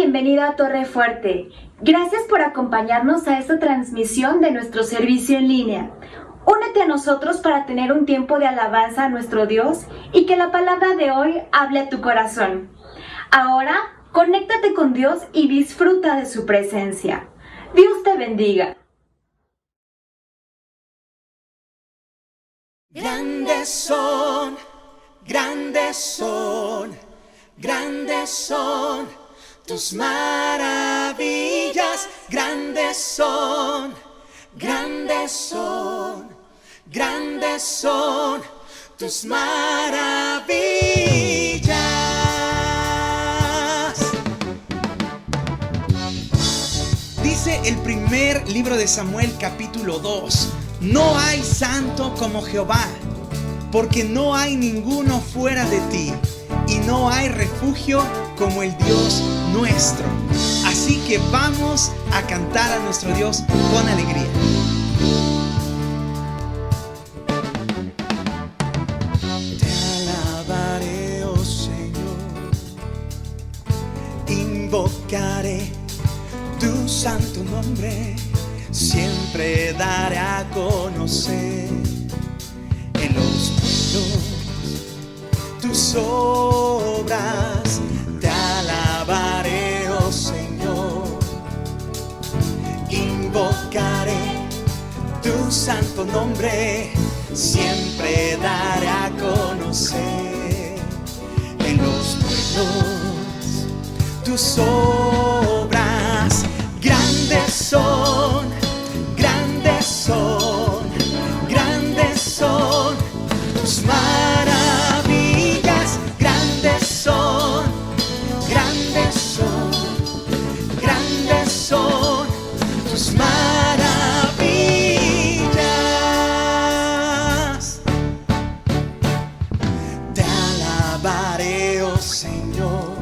bienvenida a Torre Fuerte. Gracias por acompañarnos a esta transmisión de nuestro servicio en línea. Únete a nosotros para tener un tiempo de alabanza a nuestro Dios y que la palabra de hoy hable a tu corazón. Ahora, conéctate con Dios y disfruta de su presencia. Dios te bendiga. Grandes son, grandes son, grandes son tus maravillas, grandes son, grandes son, grandes son tus maravillas. Dice el primer libro de Samuel, capítulo 2: no hay santo como Jehová, porque no hay ninguno fuera de ti, y no hay refugio como el Dios nuestro. Así que vamos a cantar a nuestro Dios con alegría. Te alabaré, oh Señor, invocaré tu santo nombre, siempre daré a conocer en los pueblos tus obras. Te alabaré, oh Señor, invocaré tu santo nombre, siempre daré a conocer en los pueblos tus obras. Grandes son, grandes son, grandes son tus maravillas, grandes son, grandes son, grandes son tus maravillas. Te alabaré, oh Señor,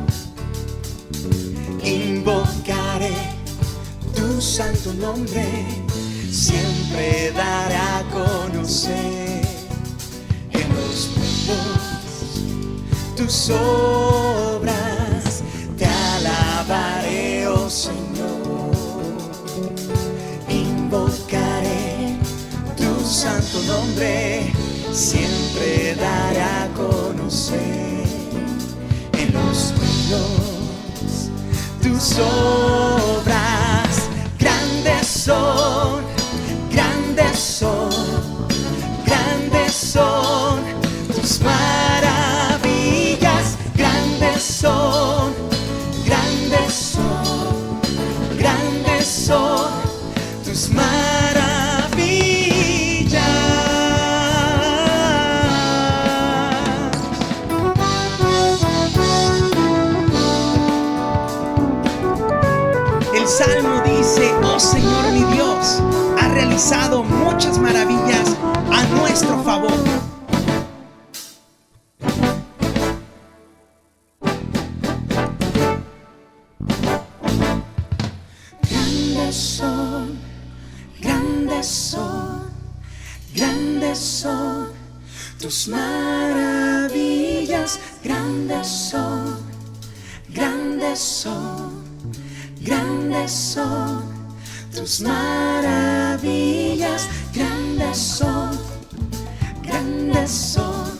invocaré tu santo nombre, siempre daré a conocer en los pueblos tus obras. Te alabaré, oh Señor, invocaré tu santo nombre, siempre daré a conocer en los pueblos tus obras. Grandes son, grandes son, grandes son tus maravillas, grandes son, grandes son, grandes son tus maravillas. El Salmo dice: oh Señor mi Dios, ha realizado muchas maravillas a nuestro favor. Grandes son, grandes son, grandes son tus maravillas, grandes son, grandes son, grandes son tus maravillas, grandes son, grandes son,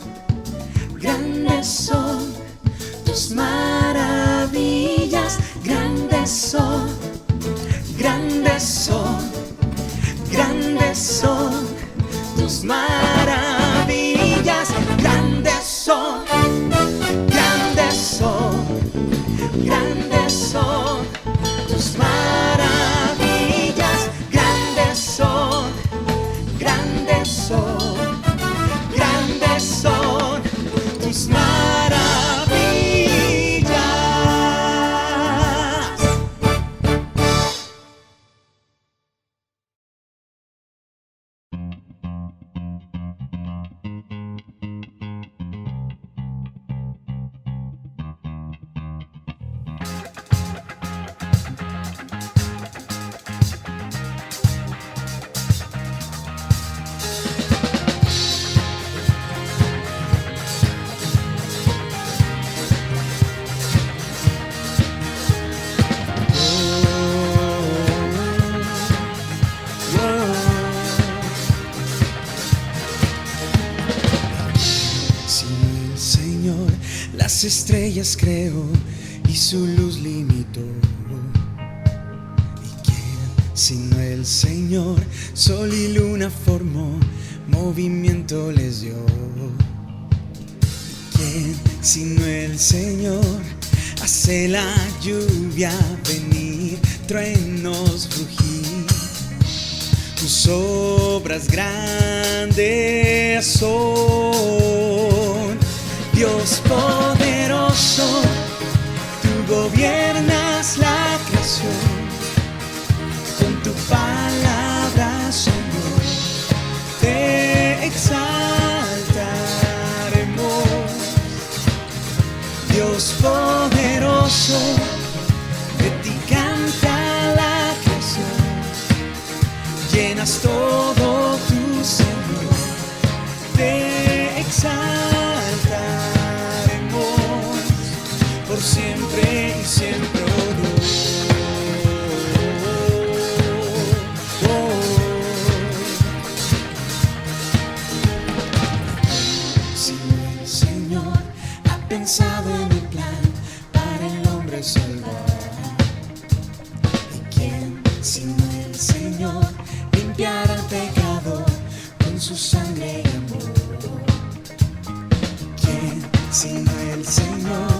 grandes son tus maravillas, grandes son, grandes son, grandes son tus maravillas, grandes son, grandes son, grandes son tus maravillas, grandes son, grandes son, grandes son tus maravillas. Las estrellas creó y su luz limitó. ¿Y quién sino el Señor? Sol y luna formó, movimiento les dio. ¿Y quién sino el Señor? Hace la lluvia venir, truenos rugir. Tus obras grandes son. Dios poderoso, tú gobiernas la creación. Con tu palabra, Señor, te exaltaremos. Dios poderoso, de ti canta la creación. Llenas todo tu Señor, te exaltaremos por siempre y siempre, oh Dios. Si el Señor ha pensado en el plan para el hombre salvar, ¿y quién sino el Señor limpiar al pecador con su sangre y amor? ¿Quién sino el Señor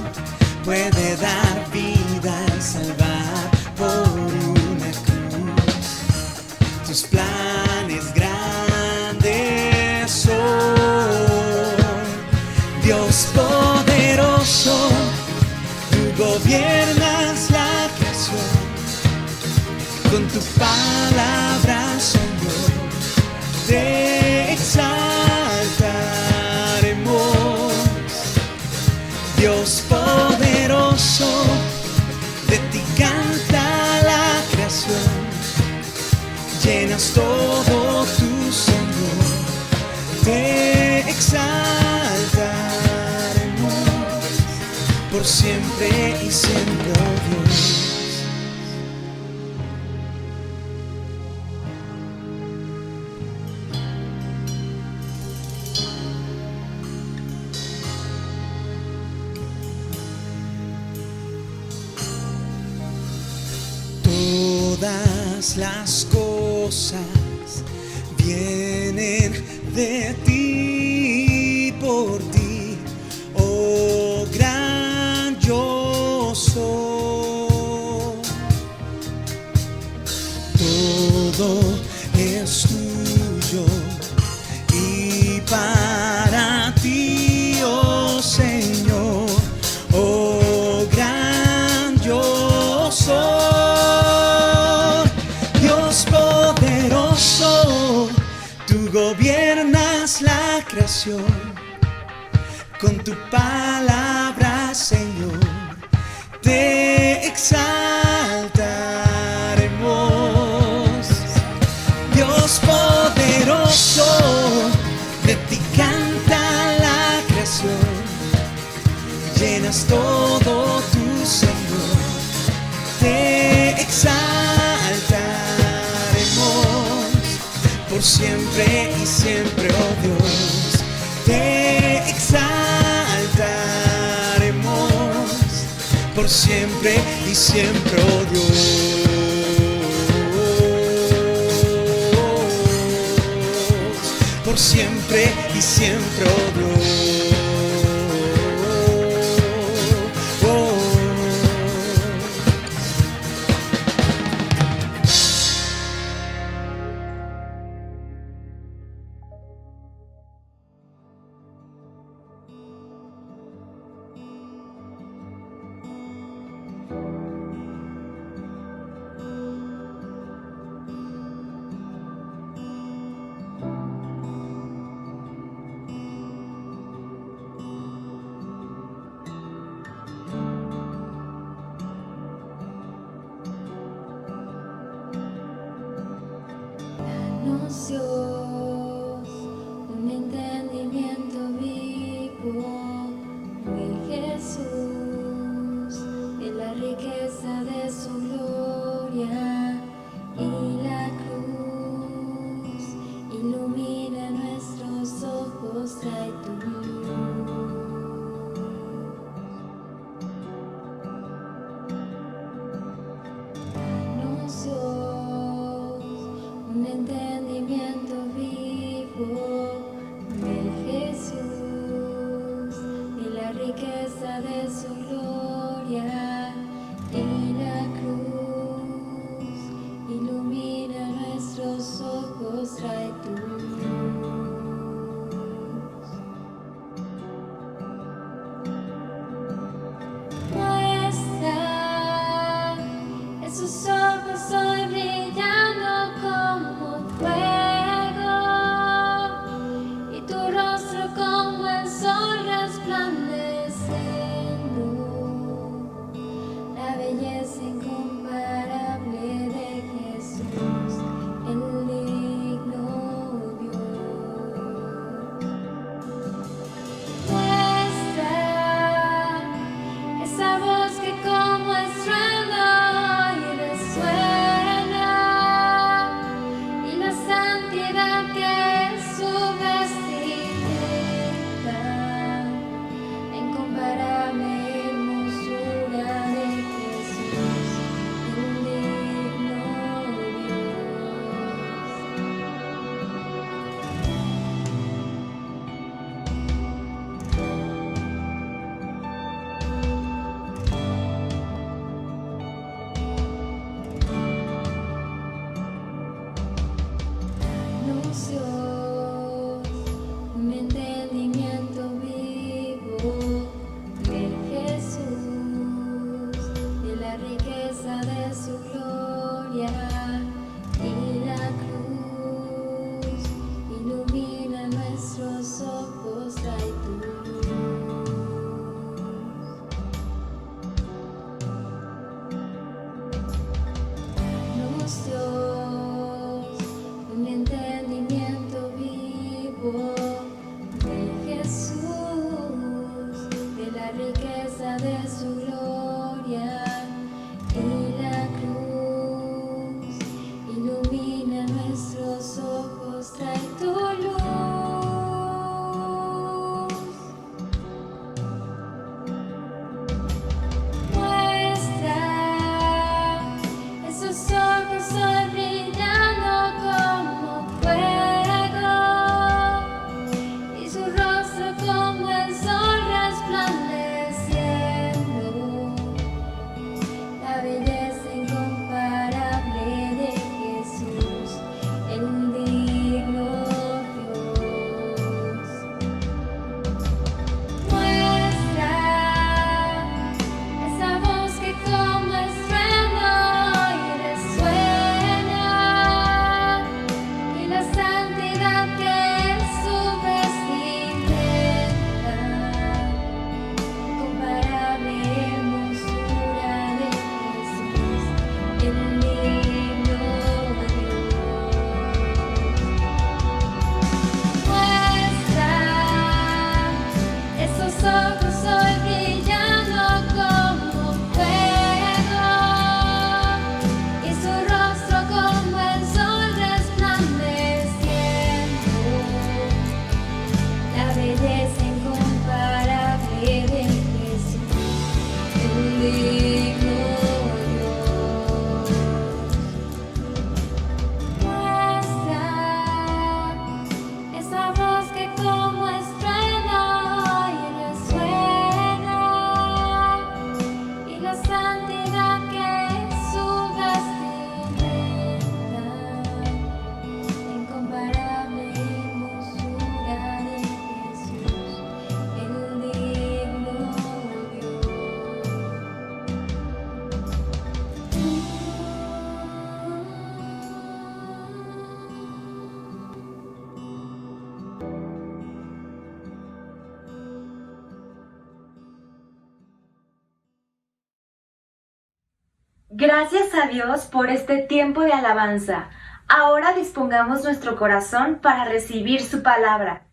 puede dar vida y salvar por una cruz? Tus planes grandes son. Dios poderoso, tú gobiernas la creación. Con tu palabra, Señor, te exaltaremos. Dios poderoso, de ti canta la creación. Llenas todo tu Señor, te exaltaremos por siempre y siempre, oh Dios. Todas las cosas vienen de ti, por ti, oh gran yo soy. Todo es tuyo y para ti, oh Señor, oh gran yo soy. Tú gobiernas la creación. Con tu palabra, Señor, te exaltaremos. Dios poderoso, de ti canta la creación. Llenas todo tu Señor, te exaltaremos por siempre y siempre, oh Dios. Te exaltaremos por siempre y siempre, oh Dios. Por siempre y siempre, oh Dios. Dios, un entendimiento vivo, mi Jesús, en la riqueza de su gloria y la cruz, ilumina nuestros ojos, trae tu luz. ojos trae tu luz. Muestra esos ojos hoy brillando como fuego y tu rostro como el sol resplandeciendo, la belleza incomparable de Jesús, el digno Dios. Muestra esa voz que como estruendo hoy resuena y la santidad que es su vestimenta, la incomparable hermosura de Jesús, el digno Dios. Anuncios, un entendimiento vivo de Jesús, de la riqueza de su gloria y la cruz, ilumina nuestros ojos, trae tu luz. Anuncios, un entendimiento vivo de Jesús, de la riqueza de su gloria y la cruz, ilumina nuestros ojos, trae tu luz. Muestra esos ojos hoy brillando como fuego y su rostro como el sol resplandeciendo, la belleza incomparable de Jesús, el digno Dios. Muestra esa voz que como estruendo hoy resuena y la santidad que es su vestimenta, incomparable hermosura de Jesús, el digno Dios. Muestra esos ojos hoy brillando como fuego y su rostro como el sol resplandeciendo, la belleza incomparable de Jesús, el digno Dios. Muestra esa voz que como estruendo hoy resuena y la santidad que es su vestimenta, la incomparable hermosura de Jesús, el digno Dios. Gracias a Dios por este tiempo de alabanza. Ahora dispongamos nuestro corazón para recibir su palabra.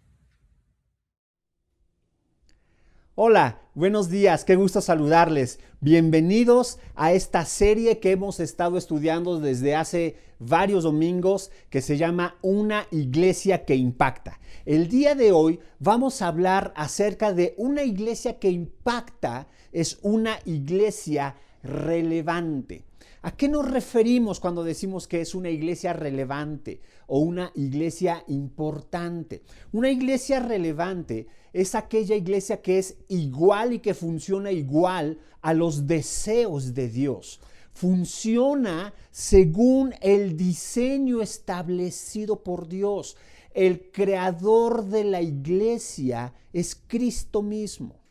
Hola, buenos días, qué gusto saludarles. Bienvenidos a esta serie que hemos estado estudiando desde hace varios domingos que se llama Una iglesia que impacta. El día de hoy vamos a hablar acerca de una iglesia que impacta, es una iglesia relevante. ¿A qué nos referimos cuando decimos que es una iglesia relevante o una iglesia importante? Una iglesia relevante es aquella iglesia que es igual y que funciona igual a los deseos de Dios. funciona según el diseño establecido por Dios. El creador de la iglesia es Cristo mismo.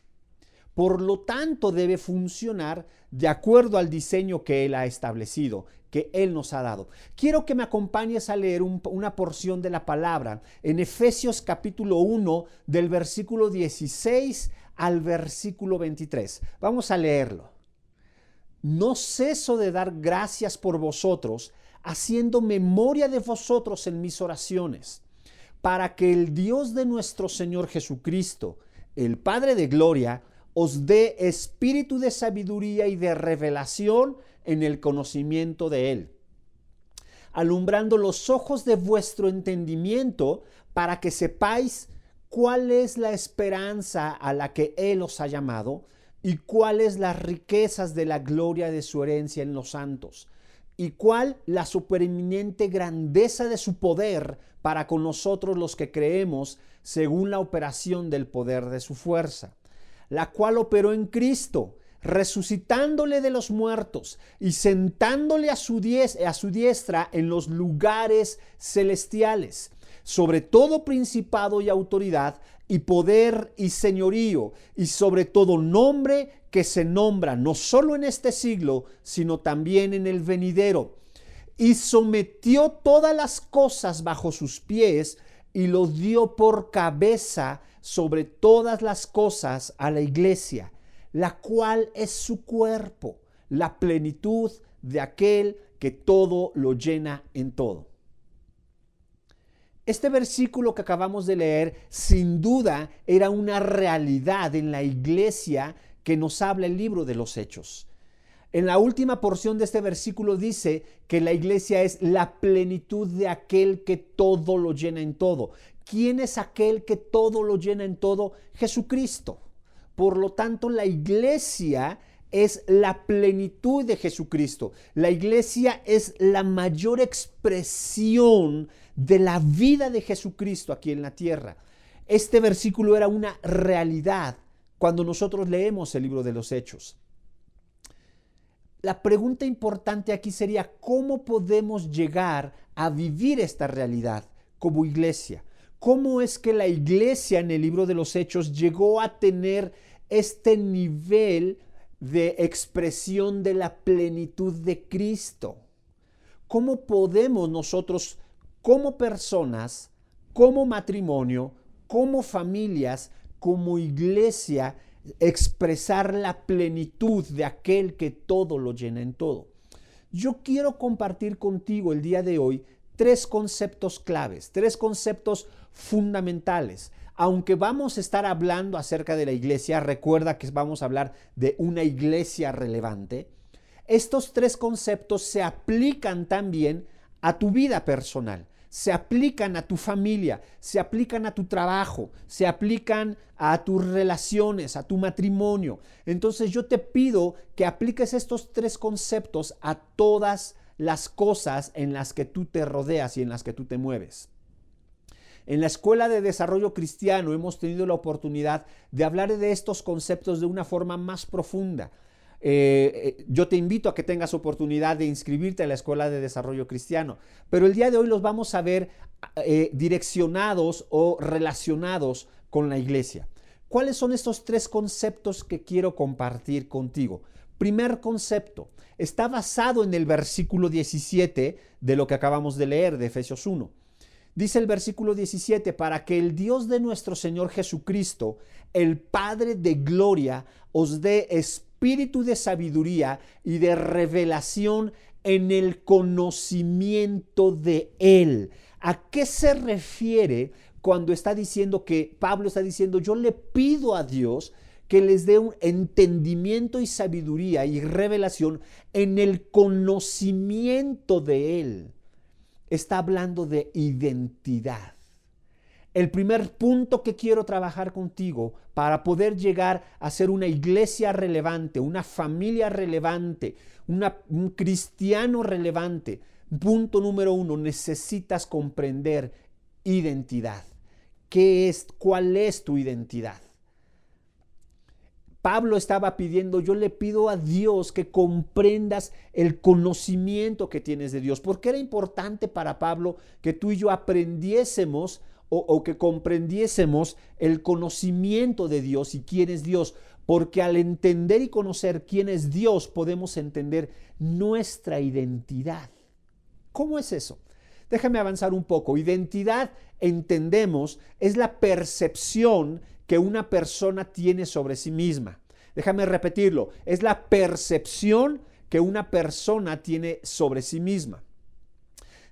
Por lo tanto, debe funcionar de acuerdo al diseño que Él ha establecido, que Él nos ha dado. Quiero que me acompañes a leer una porción de la palabra en Efesios capítulo 1, del versículo 16 al versículo 23. Vamos a leerlo. No ceso de dar gracias por vosotros, haciendo memoria de vosotros en mis oraciones, para que el Dios de nuestro Señor Jesucristo, el Padre de gloria, os dé espíritu de sabiduría y de revelación en el conocimiento de Él, alumbrando los ojos de vuestro entendimiento para que sepáis cuál es la esperanza a la que Él os ha llamado y cuáles las riquezas de la gloria de su herencia en los santos y cuál la supereminente grandeza de su poder para con nosotros los que creemos según la operación del poder de su fuerza, la cual operó en Cristo, resucitándole de los muertos y sentándole a su diestra en los lugares celestiales, sobre todo principado y autoridad y poder y señorío, y sobre todo nombre que se nombra no solo en este siglo, sino también en el venidero. Y sometió todas las cosas bajo sus pies y lo dio por cabeza sobre todas las cosas a la iglesia, la cual es su cuerpo, la plenitud de aquel que todo lo llena en todo. Este versículo que acabamos de leer, sin duda, era una realidad en la iglesia que nos habla el libro de los Hechos. En la última porción de este versículo dice que la iglesia es la plenitud de aquel que todo lo llena en todo. ¿Quién es aquel que todo lo llena en todo? Jesucristo. Por lo tanto, la iglesia es la plenitud de Jesucristo. La iglesia es la mayor expresión de la vida de Jesucristo aquí en la tierra. Este versículo era una realidad cuando nosotros leemos el libro de los Hechos. La pregunta importante aquí sería, ¿cómo podemos llegar a vivir esta realidad como iglesia? ¿Cómo es que la iglesia en el libro de los Hechos llegó a tener este nivel de expresión de la plenitud de Cristo? ¿Cómo podemos nosotros, como personas, como matrimonio, como familias, como iglesia, expresar la plenitud de aquel que todo lo llena en todo? Yo quiero compartir contigo el día de hoy tres conceptos claves, tres conceptos fundamentales. Aunque vamos a estar hablando acerca de la iglesia, recuerda que vamos a hablar de una iglesia relevante. Estos tres conceptos se aplican también a tu vida personal, se aplican a tu familia, se aplican a tu trabajo, se aplican a tus relaciones, a tu matrimonio. Entonces yo te pido que apliques estos tres conceptos a todas las cosas en las que tú te rodeas y en las que tú te mueves. En la Escuela de Desarrollo Cristiano hemos tenido la oportunidad de hablar de estos conceptos de una forma más profunda. Yo te invito a que tengas oportunidad de inscribirte a la Escuela de Desarrollo Cristiano, pero el día de hoy los vamos a ver direccionados o relacionados con la iglesia. ¿Cuáles son estos tres conceptos que quiero compartir contigo? Primer concepto, está basado en el versículo 17 de lo que acabamos de leer de Efesios 1. Dice el versículo 17, para que el Dios de nuestro Señor Jesucristo, el Padre de gloria, os dé espíritu de sabiduría y de revelación en el conocimiento de Él. ¿A qué se refiere cuando está diciendo que Pablo está diciendo, yo le pido a Dios que les dé un entendimiento y sabiduría y revelación en el conocimiento de Él? Está hablando de identidad. El primer punto que quiero trabajar contigo para poder llegar a ser una iglesia relevante, una familia relevante, un cristiano relevante. Punto número 1, necesitas comprender identidad. ¿Qué es? ¿Cuál es tu identidad? Pablo estaba pidiendo, yo le pido a Dios que comprendas el conocimiento que tienes de Dios, porque era importante para Pablo que tú y yo aprendiésemos o que comprendiésemos el conocimiento de Dios y quién es Dios, porque al entender y conocer quién es Dios podemos entender nuestra identidad. ¿Cómo es eso? Déjame avanzar un poco. Identidad, entendemos, es la percepción que una persona tiene sobre sí misma. Déjame repetirlo, es la percepción que una persona tiene sobre sí misma.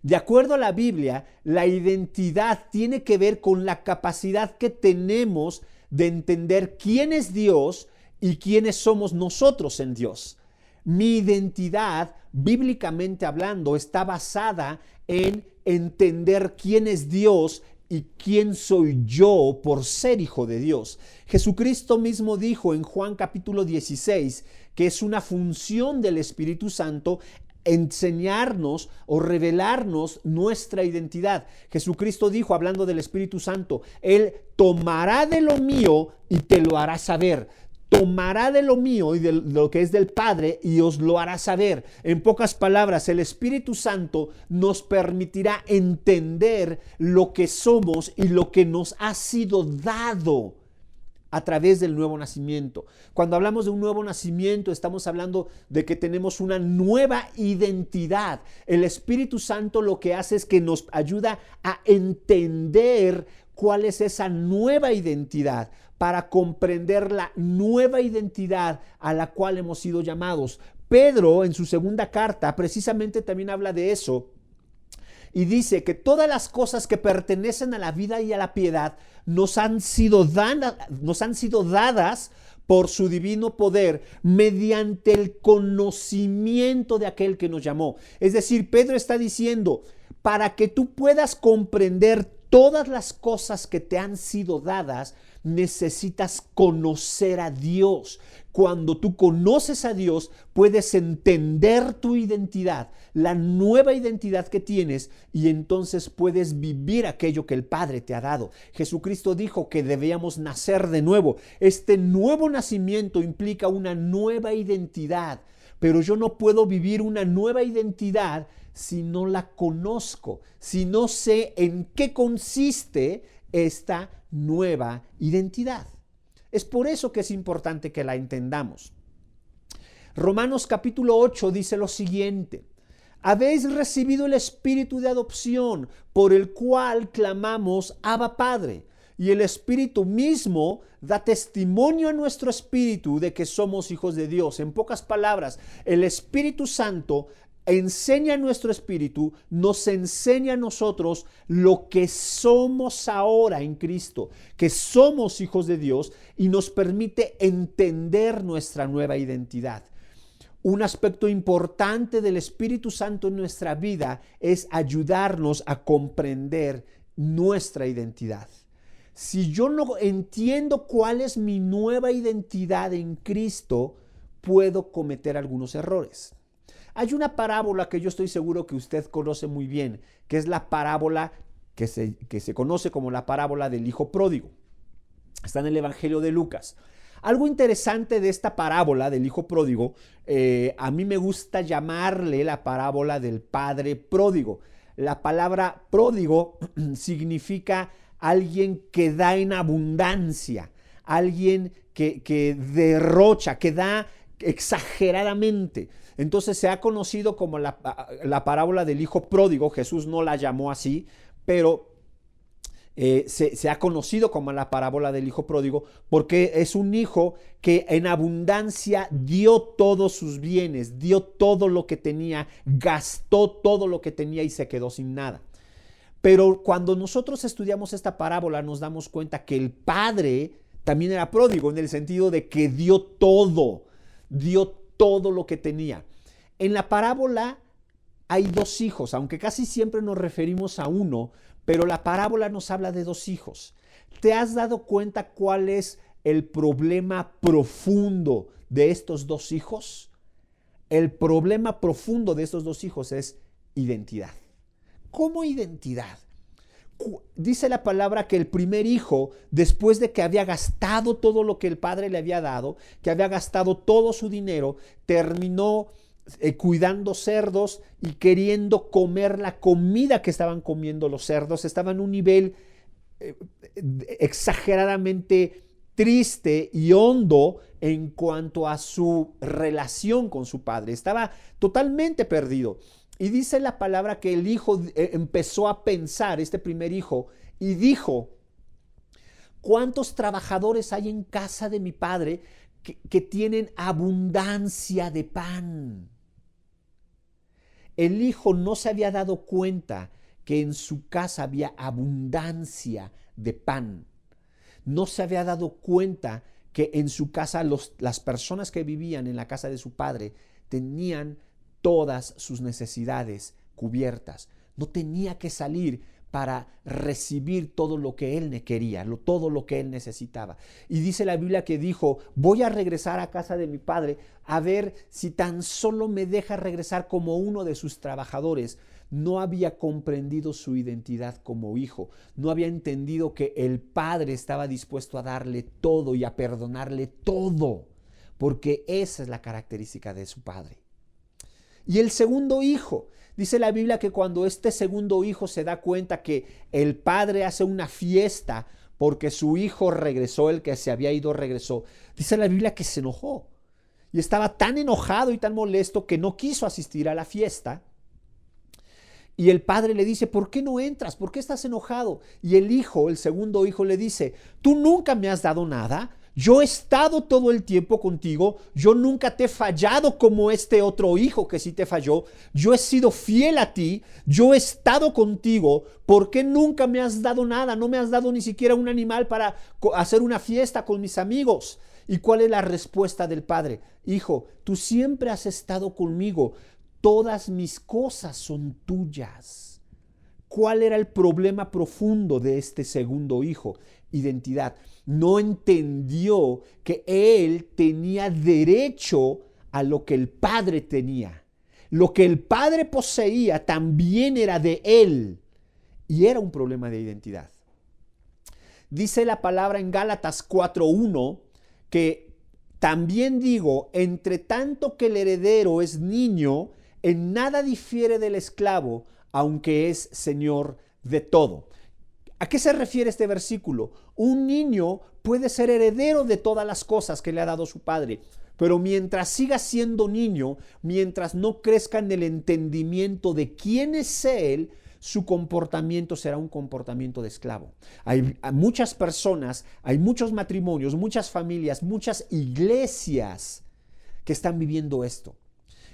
De acuerdo a la Biblia, la identidad tiene que ver con la capacidad que tenemos de entender quién es Dios y quiénes somos nosotros en Dios. Mi identidad, bíblicamente hablando, está basada en entender quién es Dios y quién soy yo por ser hijo de Dios. Jesucristo mismo dijo en Juan capítulo 16 que es una función del Espíritu Santo enseñarnos o revelarnos nuestra identidad. Jesucristo dijo, hablando del Espíritu Santo, Él tomará de lo mío y te lo hará saber. Tomará de lo mío y de lo que es del Padre y os lo hará saber. En pocas palabras, el Espíritu Santo nos permitirá entender lo que somos y lo que nos ha sido dado a través del nuevo nacimiento. Cuando hablamos de un nuevo nacimiento, estamos hablando de que tenemos una nueva identidad. El Espíritu Santo lo que hace es que nos ayuda a entender cuál es esa nueva identidad, para comprender la nueva identidad a la cual hemos sido llamados. Pedro, en su segunda carta, precisamente también habla de eso. Y dice que todas las cosas que pertenecen a la vida y a la piedad nos han sido dadas por su divino poder mediante el conocimiento de aquel que nos llamó. Es decir, Pedro está diciendo, para que tú puedas comprender todas las cosas que te han sido dadas, necesitas conocer a Dios. Cuando tú conoces a Dios, puedes entender tu identidad, la nueva identidad que tienes, y entonces puedes vivir aquello que el Padre te ha dado. Jesucristo dijo que debíamos nacer de nuevo. Este nuevo nacimiento implica una nueva identidad, pero yo no puedo vivir una nueva identidad si no la conozco, si no sé en qué consiste esta nueva identidad. Es por eso que es importante que la entendamos. Romanos capítulo 8 dice lo siguiente: habéis recibido el espíritu de adopción, por el cual clamamos Abba Padre, y el Espíritu mismo da testimonio a nuestro espíritu de que somos hijos de Dios. En pocas palabras, el Espíritu Santo enseña a nuestro espíritu, nos enseña a nosotros lo que somos ahora en Cristo, que somos hijos de Dios, y nos permite entender nuestra nueva identidad. Un aspecto importante del Espíritu Santo en nuestra vida es ayudarnos a comprender nuestra identidad. Si yo no entiendo cuál es mi nueva identidad en Cristo, puedo cometer algunos errores. Hay una parábola que yo estoy seguro que usted conoce muy bien, que es la parábola que se conoce como la parábola del hijo pródigo. Está en el Evangelio de Lucas. Algo interesante de esta parábola del hijo pródigo, a mí me gusta llamarle la parábola del padre pródigo. La palabra pródigo significa alguien que da en abundancia, alguien que derrocha, que da exageradamente. Entonces se ha conocido como la parábola del hijo pródigo. Jesús no la llamó así, pero se ha conocido como la parábola del hijo pródigo porque es un hijo que en abundancia dio todos sus bienes, dio todo lo que tenía, gastó todo lo que tenía y se quedó sin nada. Pero cuando nosotros estudiamos esta parábola nos damos cuenta que el padre también era pródigo, en el sentido de que dio todo lo que tenía. En la parábola hay dos hijos, aunque casi siempre nos referimos a uno, pero la parábola nos habla de dos hijos. ¿Te has dado cuenta cuál es el problema profundo de estos dos hijos? El problema profundo de estos dos hijos es identidad. ¿Cómo identidad? Dice la palabra que el primer hijo, después de que había gastado todo lo que el padre le había dado, que había gastado todo su dinero, terminó cuidando cerdos y queriendo comer la comida que estaban comiendo los cerdos. Estaba en un nivel exageradamente triste y hondo en cuanto a su relación con su padre. Estaba totalmente perdido. Y dice la palabra que el hijo empezó a pensar, este primer hijo, y dijo: ¿cuántos trabajadores hay en casa de mi padre que tienen abundancia de pan? El hijo no se había dado cuenta que en su casa había abundancia de pan. No se había dado cuenta que en su casa las personas que vivían en la casa de su padre tenían todas sus necesidades cubiertas. No tenía que salir para recibir todo lo que él quería, todo lo que él necesitaba. Y dice la Biblia que dijo: voy a regresar a casa de mi padre a ver si tan solo me deja regresar como uno de sus trabajadores. No había comprendido su identidad como hijo. No había entendido que el padre estaba dispuesto a darle todo y a perdonarle todo, porque esa es la característica de su padre. Y el segundo hijo, dice la Biblia que cuando este segundo hijo se da cuenta que el padre hace una fiesta porque su hijo regresó, el que se había ido regresó, dice la Biblia que se enojó. Y estaba tan enojado y tan molesto que no quiso asistir a la fiesta. Y el padre le dice: ¿por qué no entras? ¿Por qué estás enojado? Y el hijo, el segundo hijo, le dice: tú nunca me has dado nada. Yo he estado todo el tiempo contigo. Yo nunca te he fallado como este otro hijo que sí te falló. Yo he sido fiel a ti. Yo he estado contigo. ¿Por qué nunca me has dado nada? No me has dado ni siquiera un animal para hacer una fiesta con mis amigos. ¿Y cuál es la respuesta del padre? Hijo, tú siempre has estado conmigo. Todas mis cosas son tuyas. ¿Cuál era el problema profundo de este segundo hijo? Identidad. No entendió que él tenía derecho a lo que el padre tenía. Lo que el padre poseía también era de él. Y era un problema de identidad. Dice la palabra en Gálatas 4:1 que también digo: entre tanto que el heredero es niño, en nada difiere del esclavo, aunque es señor de todo. ¿A qué se refiere este versículo? Un niño puede ser heredero de todas las cosas que le ha dado su padre, pero mientras siga siendo niño, mientras no crezca en el entendimiento de quién es él, su comportamiento será un comportamiento de esclavo. Hay muchas personas, hay muchos matrimonios, muchas familias, muchas iglesias que están viviendo esto,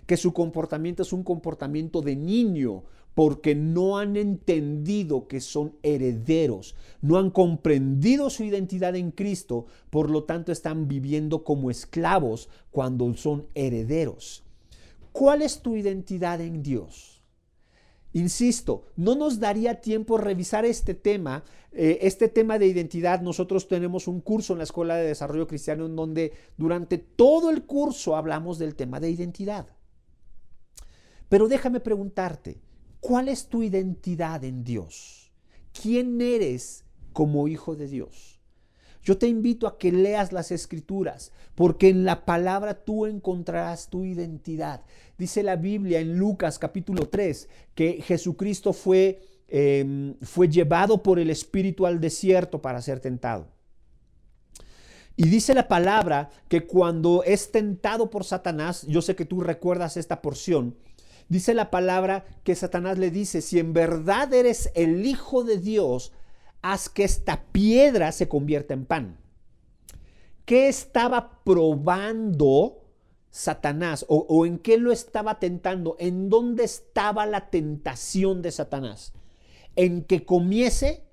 que su comportamiento es un comportamiento de niño, porque no han entendido que son herederos, no han comprendido su identidad en Cristo, por lo tanto están viviendo como esclavos cuando son herederos. ¿Cuál es tu identidad en Dios? Insisto, no nos daría tiempo revisar este tema de identidad. Nosotros tenemos un curso en la Escuela de Desarrollo Cristiano en donde durante todo el curso hablamos del tema de identidad. Pero déjame preguntarte, ¿cuál es tu identidad en Dios? ¿Quién eres como hijo de Dios? Yo te invito a que leas las Escrituras, porque en la palabra tú encontrarás tu identidad. Dice la Biblia en Lucas capítulo 3 que Jesucristo fue llevado por el Espíritu al desierto para ser tentado. Y dice la palabra que cuando es tentado por Satanás, yo sé que tú recuerdas esta porción, dice la palabra que Satanás le dice: si en verdad eres el Hijo de Dios, haz que esta piedra se convierta en pan. ¿Qué estaba probando Satanás? ¿O en qué lo estaba tentando? ¿En dónde estaba la tentación de Satanás? ¿En que comiese?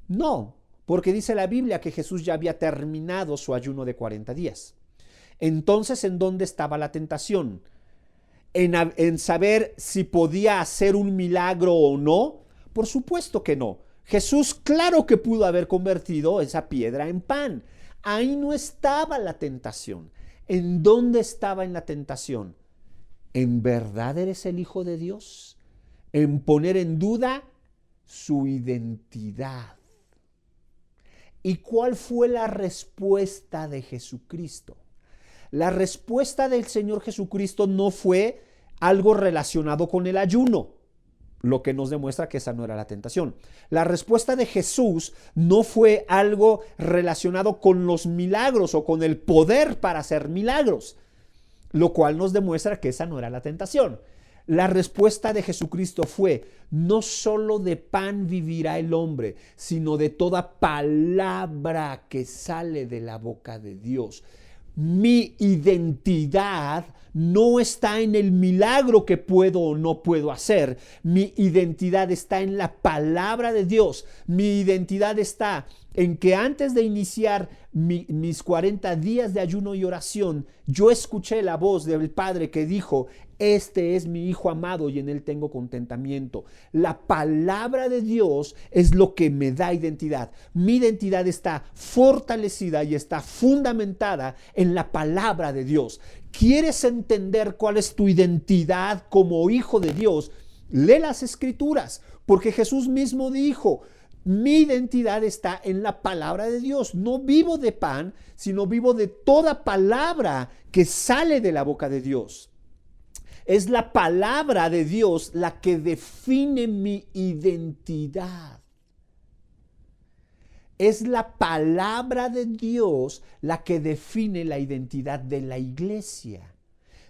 No, porque dice la Biblia que Jesús ya había terminado su ayuno de 40 días. Entonces, ¿en dónde estaba la tentación? ¿En saber si podía hacer un milagro o no? Por supuesto que no. Jesús, claro que pudo haber convertido esa piedra en pan. Ahí no estaba la tentación. ¿En dónde estaba en la tentación? ¿En verdad eres el Hijo de Dios? ¿En poner en duda su identidad. ¿Y cuál fue la respuesta de Jesucristo? La respuesta del Señor Jesucristo no fue algo relacionado con el ayuno, lo que nos demuestra que esa no era la tentación. La respuesta de Jesús no fue algo relacionado con los milagros o con el poder para hacer milagros, lo cual nos demuestra que esa no era la tentación. La respuesta de Jesucristo fue: no solo de pan vivirá el hombre, sino de toda palabra que sale de la boca de Dios. Mi identidad no está en el milagro que puedo o no puedo hacer. Mi identidad está en la palabra de Dios. Mi identidad está en que antes de iniciar mis 40 días de ayuno y oración, yo escuché la voz del Padre que dijo: este es mi Hijo amado y en él tengo contentamiento. La palabra de Dios es lo que me da identidad. Mi identidad está fortalecida y está fundamentada en la palabra de Dios. ¿Quieres entender cuál es tu identidad como hijo de Dios? Lee las Escrituras, porque Jesús mismo dijo: mi identidad está en la palabra de Dios. No vivo de pan, sino vivo de toda palabra que sale de la boca de Dios. Es la palabra de Dios la que define mi identidad. Es la palabra de Dios la que define la identidad de la iglesia.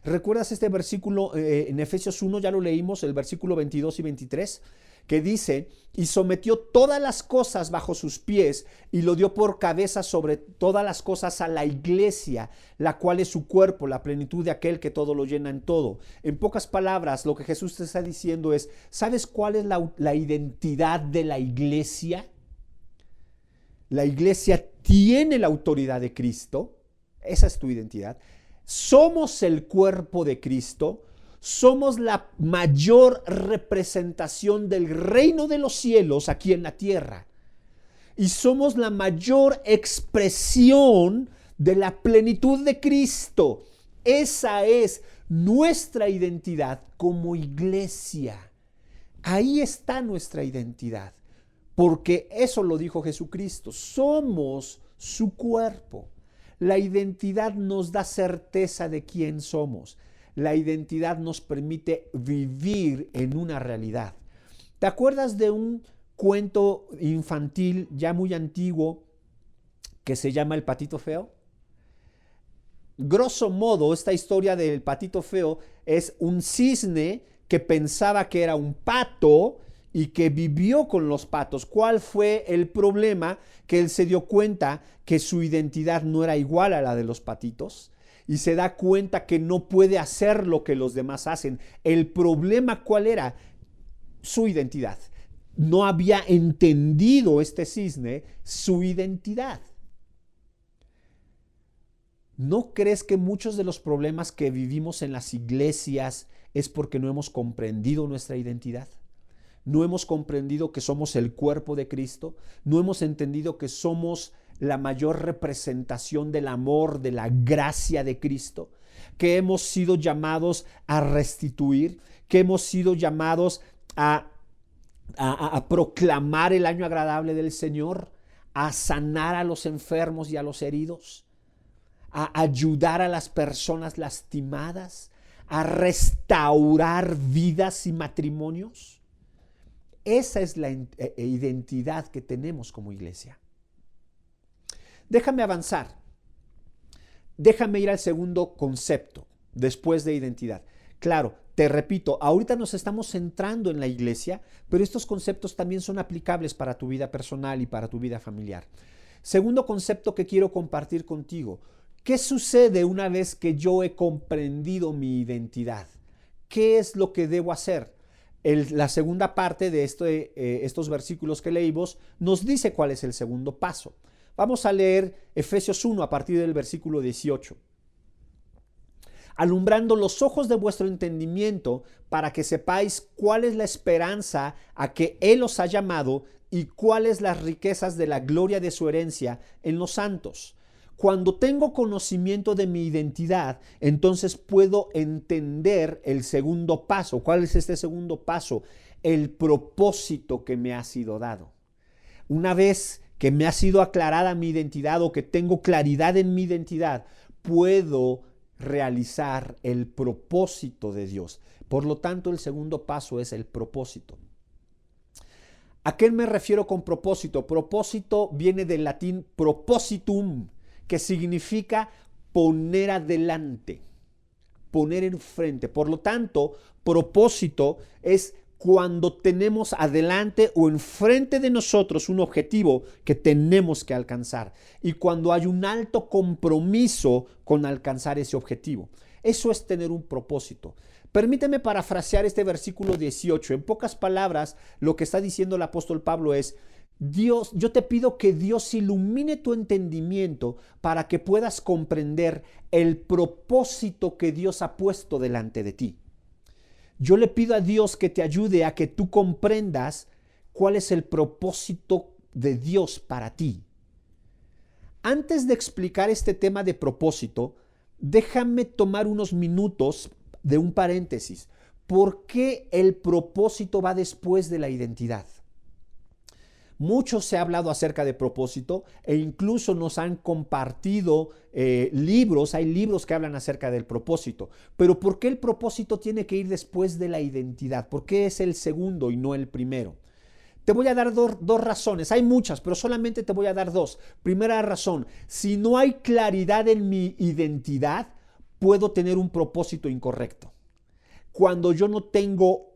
¿Recuerdas este versículo en Efesios 1? Ya lo leímos, el versículo 22 y 23. Que dice: y sometió todas las cosas bajo sus pies y lo dio por cabeza sobre todas las cosas a la iglesia, la cual es su cuerpo, la plenitud de aquel que todo lo llena en todo. En pocas palabras, lo que Jesús te está diciendo es: ¿sabes cuál es la identidad de la iglesia? La iglesia tiene la autoridad de Cristo. Esa es tu identidad. Somos el cuerpo de Cristo. Somos la mayor representación del reino de los cielos aquí en la tierra. Y somos la mayor expresión de la plenitud de Cristo. Esa es nuestra identidad como iglesia. Ahí está nuestra identidad. Porque eso lo dijo Jesucristo. Somos su cuerpo. La identidad nos da certeza de quién somos. La identidad nos permite vivir en una realidad. ¿Te acuerdas de un cuento infantil ya muy antiguo que se llama El Patito Feo? Grosso modo, esta historia del Patito Feo es un cisne que pensaba que era un pato y que vivió con los patos. ¿Cuál fue el problema? Que él se dio cuenta que su identidad no era igual a la de los patitos. Y se da cuenta que no puede hacer lo que los demás hacen. El problema, ¿cuál era? Su identidad. No había entendido este cisne su identidad. ¿No crees que muchos de los problemas que vivimos en las iglesias es porque no hemos comprendido nuestra identidad? No hemos comprendido que somos el cuerpo de Cristo. No hemos entendido que somos la mayor representación del amor, de la gracia de Cristo, que hemos sido llamados a restituir, que hemos sido llamados a proclamar el año agradable del Señor, a sanar a los enfermos y a los heridos, a ayudar a las personas lastimadas, a restaurar vidas y matrimonios. Esa es la identidad que tenemos como iglesia. Déjame avanzar. Déjame ir al segundo concepto después de identidad. Claro, te repito, ahorita nos estamos centrando en la iglesia, pero estos conceptos también son aplicables para tu vida personal y para tu vida familiar. Segundo concepto que quiero compartir contigo. ¿Qué sucede una vez que yo he comprendido mi identidad? ¿Qué es lo que debo hacer? La segunda parte de estos versículos que leímos nos dice cuál es el segundo paso. Vamos a leer Efesios 1 a partir del versículo 18. Alumbrando los ojos de vuestro entendimiento para que sepáis cuál es la esperanza a que Él os ha llamado y cuáles las riquezas de la gloria de su herencia en los santos. Cuando tengo conocimiento de mi identidad, entonces puedo entender el segundo paso. ¿Cuál es este segundo paso? el propósito que me ha sido dado. Una vez que me ha sido aclarada mi identidad o que tengo claridad en mi identidad, puedo realizar el propósito de Dios. Por lo tanto, el segundo paso es el propósito. ¿A qué me refiero con propósito? Propósito viene del latín propositum, que significa poner adelante, poner enfrente. Por lo tanto, propósito es cuando tenemos adelante o enfrente de nosotros un objetivo que tenemos que alcanzar y cuando hay un alto compromiso con alcanzar ese objetivo. Eso es tener un propósito. Permíteme parafrasear este versículo 18. En pocas palabras, lo que está diciendo el apóstol Pablo es: Dios, yo te pido que Dios ilumine tu entendimiento para que puedas comprender el propósito que Dios ha puesto delante de ti. Yo le pido a Dios que te ayude a que tú comprendas cuál es el propósito de Dios para ti. Antes de explicar este tema de propósito, déjame tomar unos minutos de un paréntesis. ¿Por qué el propósito va después de la identidad? Mucho se ha hablado acerca de propósito e incluso nos han compartido libros, hay libros que hablan acerca del propósito. Pero ¿por qué el propósito tiene que ir después de la identidad? ¿Por qué es el segundo y no el primero? Te voy a dar dos razones, hay muchas, pero solamente te voy a dar dos. Primera razón, si no hay claridad en mi identidad, puedo tener un propósito incorrecto. Cuando yo no tengo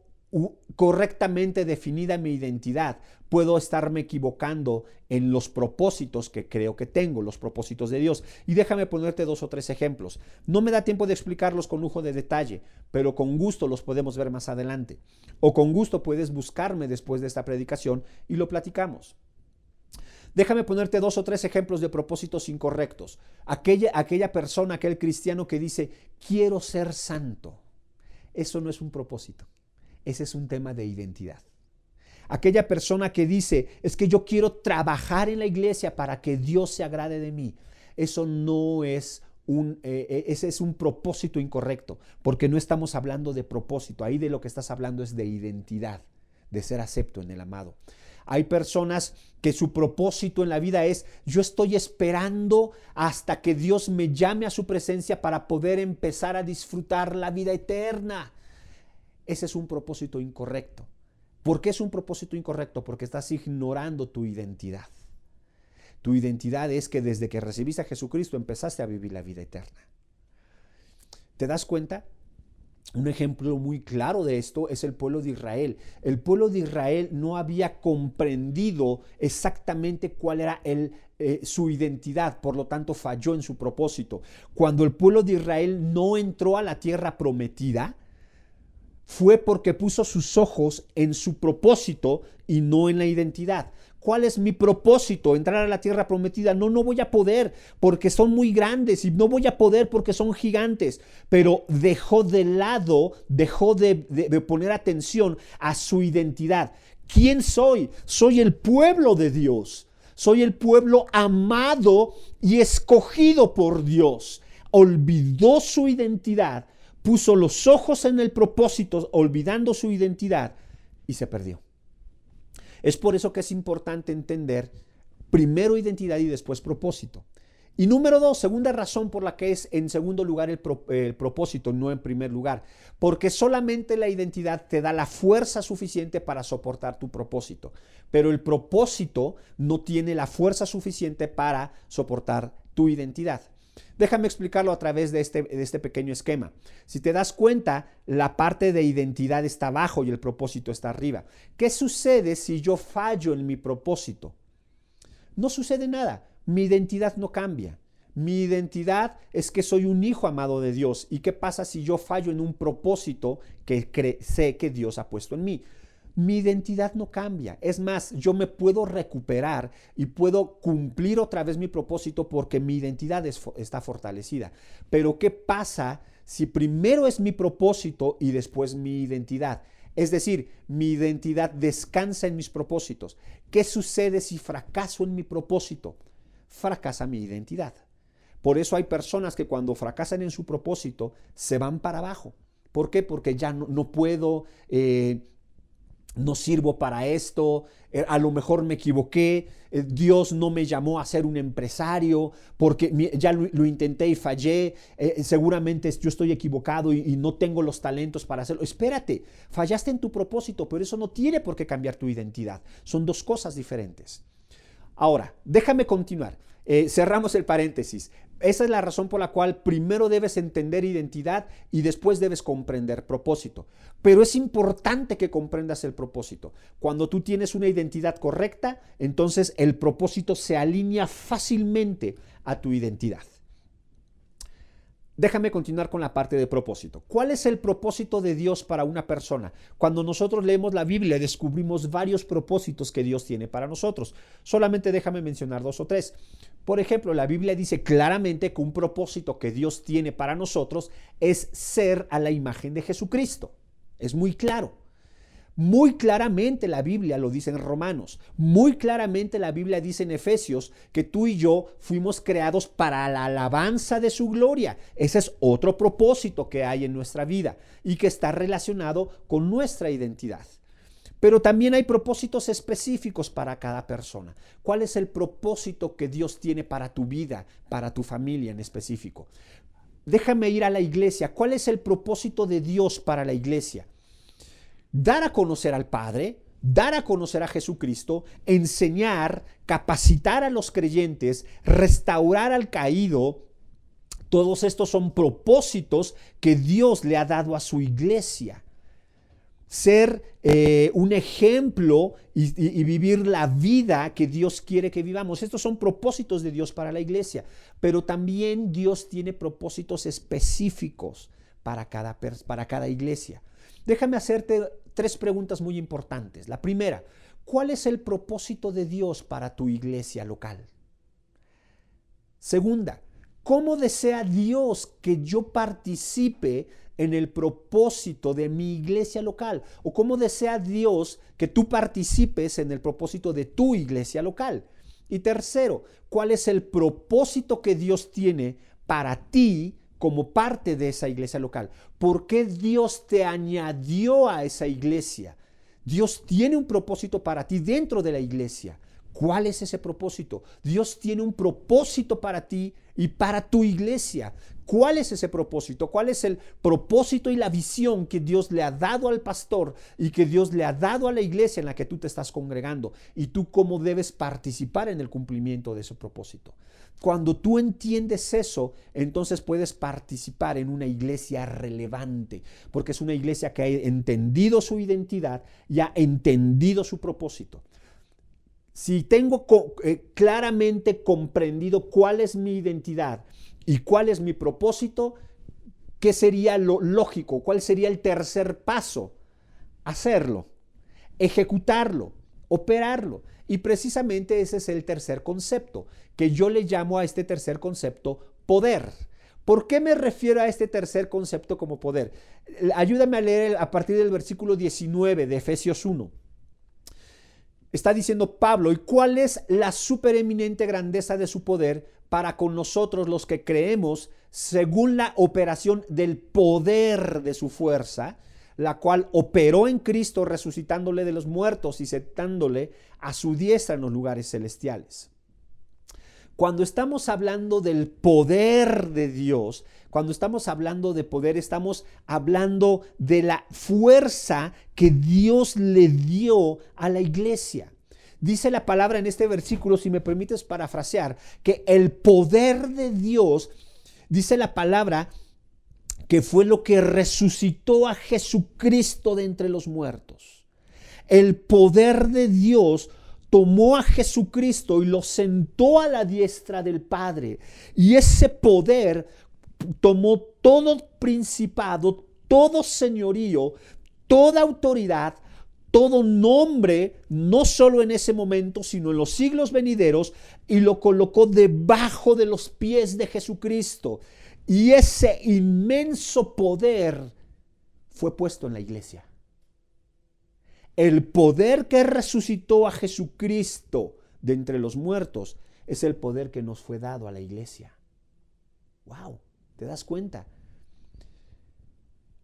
correctamente definida mi identidad, puedo estarme equivocando en los propósitos que creo que tengo, los propósitos de Dios. Y déjame ponerte 2 o 3 ejemplos. No me da tiempo de explicarlos con lujo de detalle, pero con gusto los podemos ver más adelante. O con gusto puedes buscarme después de esta predicación y lo platicamos. Déjame ponerte 2 o 3 ejemplos de propósitos incorrectos. Aquella persona, aquel cristiano que dice, quiero ser santo. Eso no es un propósito. Ese es un tema de identidad. Aquella persona que dice, es que yo quiero trabajar en la iglesia para que Dios se agrade de mí. Eso no es ese es un propósito incorrecto, porque no estamos hablando de propósito. Ahí de lo que estás hablando es de identidad, de ser acepto en el amado. Hay personas que su propósito en la vida es, yo estoy esperando hasta que Dios me llame a su presencia para poder empezar a disfrutar la vida eterna. Ese es un propósito incorrecto. ¿Por qué es un propósito incorrecto? Porque estás ignorando tu identidad. Tu identidad es que desde que recibiste a Jesucristo empezaste a vivir la vida eterna. ¿Te das cuenta? Un ejemplo muy claro de esto es el pueblo de Israel. El pueblo de Israel no había comprendido exactamente cuál era su identidad, por lo tanto falló en su propósito. Cuando el pueblo de Israel no entró a la tierra prometida, fue porque puso sus ojos en su propósito y no en la identidad. ¿Cuál es mi propósito? ¿Entrar a la tierra prometida? No voy a poder porque son muy grandes y no voy a poder porque son gigantes. Pero dejó de lado, dejó de poner atención a su identidad. ¿Quién soy? Soy el pueblo de Dios. Soy el pueblo amado y escogido por Dios. Olvidó su identidad, puso los ojos en el propósito, olvidando su identidad y se perdió. Es por eso que es importante entender primero identidad y después propósito. Y número 2, segunda razón por la que es en segundo lugar el propósito, no en primer lugar, porque solamente la identidad te da la fuerza suficiente para soportar tu propósito, pero el propósito no tiene la fuerza suficiente para soportar tu identidad. Déjame explicarlo a través de este pequeño esquema. Si te das cuenta, la parte de identidad está abajo y el propósito está arriba. ¿Qué sucede si yo fallo en mi propósito? No sucede nada. Mi identidad no cambia. Mi identidad es que soy un hijo amado de Dios. ¿Y qué pasa si yo fallo en un propósito que sé que Dios ha puesto en mí? Mi identidad no cambia. Es más, yo me puedo recuperar y puedo cumplir otra vez mi propósito porque mi identidad está fortalecida. Pero ¿qué pasa si primero es mi propósito y después mi identidad? Es decir, mi identidad descansa en mis propósitos. ¿Qué sucede si fracaso en mi propósito? Fracasa mi identidad. Por eso hay personas que cuando fracasan en su propósito se van para abajo. ¿Por qué? Porque ya no puedo no sirvo para esto, a lo mejor me equivoqué, Dios no me llamó a ser un empresario porque ya lo intenté y fallé, seguramente yo estoy equivocado y no tengo los talentos para hacerlo. Espérate, fallaste en tu propósito, pero eso no tiene por qué cambiar tu identidad. Son dos cosas diferentes. Ahora, déjame continuar. Cerramos el paréntesis. Esa es la razón por la cual primero debes entender identidad y después debes comprender propósito. Pero es importante que comprendas el propósito. Cuando tú tienes una identidad correcta, entonces el propósito se alinea fácilmente a tu identidad. Déjame continuar con la parte de propósito. ¿Cuál es el propósito de Dios para una persona? Cuando nosotros leemos la Biblia, descubrimos varios propósitos que Dios tiene para nosotros. Solamente déjame mencionar 2 o 3. Por ejemplo, la Biblia dice claramente que un propósito que Dios tiene para nosotros es ser a la imagen de Jesucristo. Es muy claro. Muy claramente la Biblia lo dice en Romanos, muy claramente la Biblia dice en Efesios que tú y yo fuimos creados para la alabanza de su gloria. Ese es otro propósito que hay en nuestra vida y que está relacionado con nuestra identidad. Pero también hay propósitos específicos para cada persona. ¿Cuál es el propósito que Dios tiene para tu vida, para tu familia en específico? Déjame ir a la iglesia. ¿Cuál es el propósito de Dios para la iglesia? Dar a conocer al Padre, dar a conocer a Jesucristo, enseñar, capacitar a los creyentes, restaurar al caído. Todos estos son propósitos que Dios le ha dado a su iglesia. Ser un ejemplo y vivir la vida que Dios quiere que vivamos. Estos son propósitos de Dios para la iglesia, pero también Dios tiene propósitos específicos para cada iglesia. Déjame hacerte 3 preguntas muy importantes. La primera, ¿cuál es el propósito de Dios para tu iglesia local? Segunda, ¿cómo desea Dios que yo participe en el propósito de mi iglesia local? ¿O cómo desea Dios que tú participes en el propósito de tu iglesia local? Y tercero, ¿cuál es el propósito que Dios tiene para ti como parte de esa iglesia local? ¿Por qué Dios te añadió a esa iglesia? Dios tiene un propósito para ti dentro de la iglesia. ¿Cuál es ese propósito? Dios tiene un propósito para ti y para tu iglesia. ¿Cuál es ese propósito? ¿Cuál es el propósito y la visión que Dios le ha dado al pastor y que Dios le ha dado a la iglesia en la que tú te estás congregando? Y tú cómo debes participar en el cumplimiento de ese propósito. Cuando tú entiendes eso, entonces puedes participar en una iglesia relevante, porque es una iglesia que ha entendido su identidad y ha entendido su propósito. Si tengo claramente comprendido cuál es mi identidad y cuál es mi propósito, ¿qué sería lo lógico? ¿Cuál sería el tercer paso? Hacerlo, ejecutarlo, operarlo. Y precisamente ese es el tercer concepto, que yo le llamo a este tercer concepto poder. ¿Por qué me refiero a este tercer concepto como poder? Ayúdame a leer a partir del versículo 19 de Efesios 1. Está diciendo Pablo, ¿y cuál es la supereminente grandeza de su poder para con nosotros los que creemos según la operación del poder de su fuerza, la cual operó en Cristo resucitándole de los muertos y sentándole a su diestra en los lugares celestiales? Cuando estamos hablando del poder de Dios, cuando estamos hablando de poder, estamos hablando de la fuerza que Dios le dio a la iglesia. Dice la palabra en este versículo, si me permites parafrasear, que el poder de Dios, dice la palabra, que fue lo que resucitó a Jesucristo de entre los muertos. El poder de Dios tomó a Jesucristo y lo sentó a la diestra del Padre. Y ese poder tomó todo principado, todo señorío, toda autoridad, todo nombre, no solo en ese momento, sino en los siglos venideros, y lo colocó debajo de los pies de Jesucristo. Y ese inmenso poder fue puesto en la iglesia. El poder que resucitó a Jesucristo de entre los muertos es el poder que nos fue dado a la iglesia. ¡Wow! ¿Te das cuenta?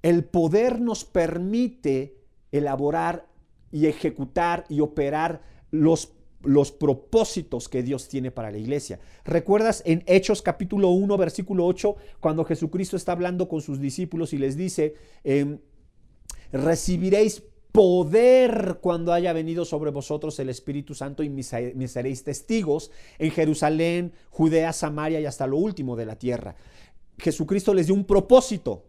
El poder nos permite elaborar y ejecutar y operar los propósitos que Dios tiene para la iglesia. ¿Recuerdas en Hechos capítulo 1, versículo 8, cuando Jesucristo está hablando con sus discípulos y les dice, recibiréis poder cuando haya venido sobre vosotros el Espíritu Santo y me seréis testigos en Jerusalén, Judea, Samaria y hasta lo último de la tierra? Jesucristo les dio un propósito.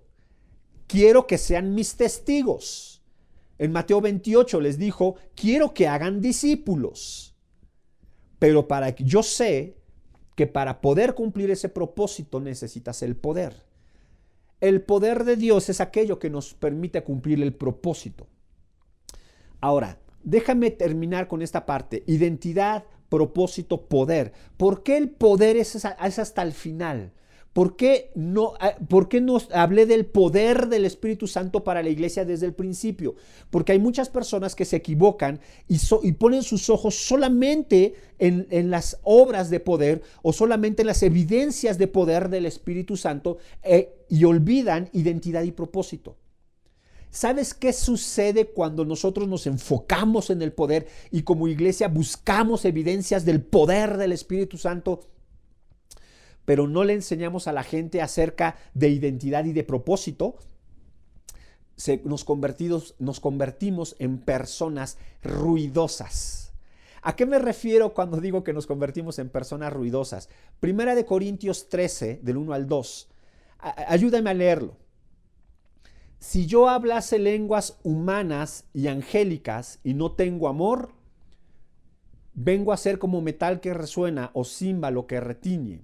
Quiero que sean mis testigos. En Mateo 28 les dijo, quiero que hagan discípulos. Pero yo sé que para poder cumplir ese propósito necesitas el poder. El poder de Dios es aquello que nos permite cumplir el propósito. Ahora, déjame terminar con esta parte. Identidad, propósito, poder. ¿Por qué el poder es hasta el final? ¿Por qué no hablé del poder del Espíritu Santo para la iglesia desde el principio? Porque hay muchas personas que se equivocan y ponen sus ojos solamente en las obras de poder o solamente en las evidencias de poder del Espíritu Santo y olvidan identidad y propósito. ¿Sabes qué sucede cuando nosotros nos enfocamos en el poder y como iglesia buscamos evidencias del poder del Espíritu Santo, pero no le enseñamos a la gente acerca de identidad y de propósito? Nos convertimos en personas ruidosas. ¿A qué me refiero cuando digo que nos convertimos en personas ruidosas? Primera de Corintios 13, del 1 al 2. Ayúdame a leerlo. Si yo hablase lenguas humanas y angélicas y no tengo amor, vengo a ser como metal que resuena o címbalo que retiñe.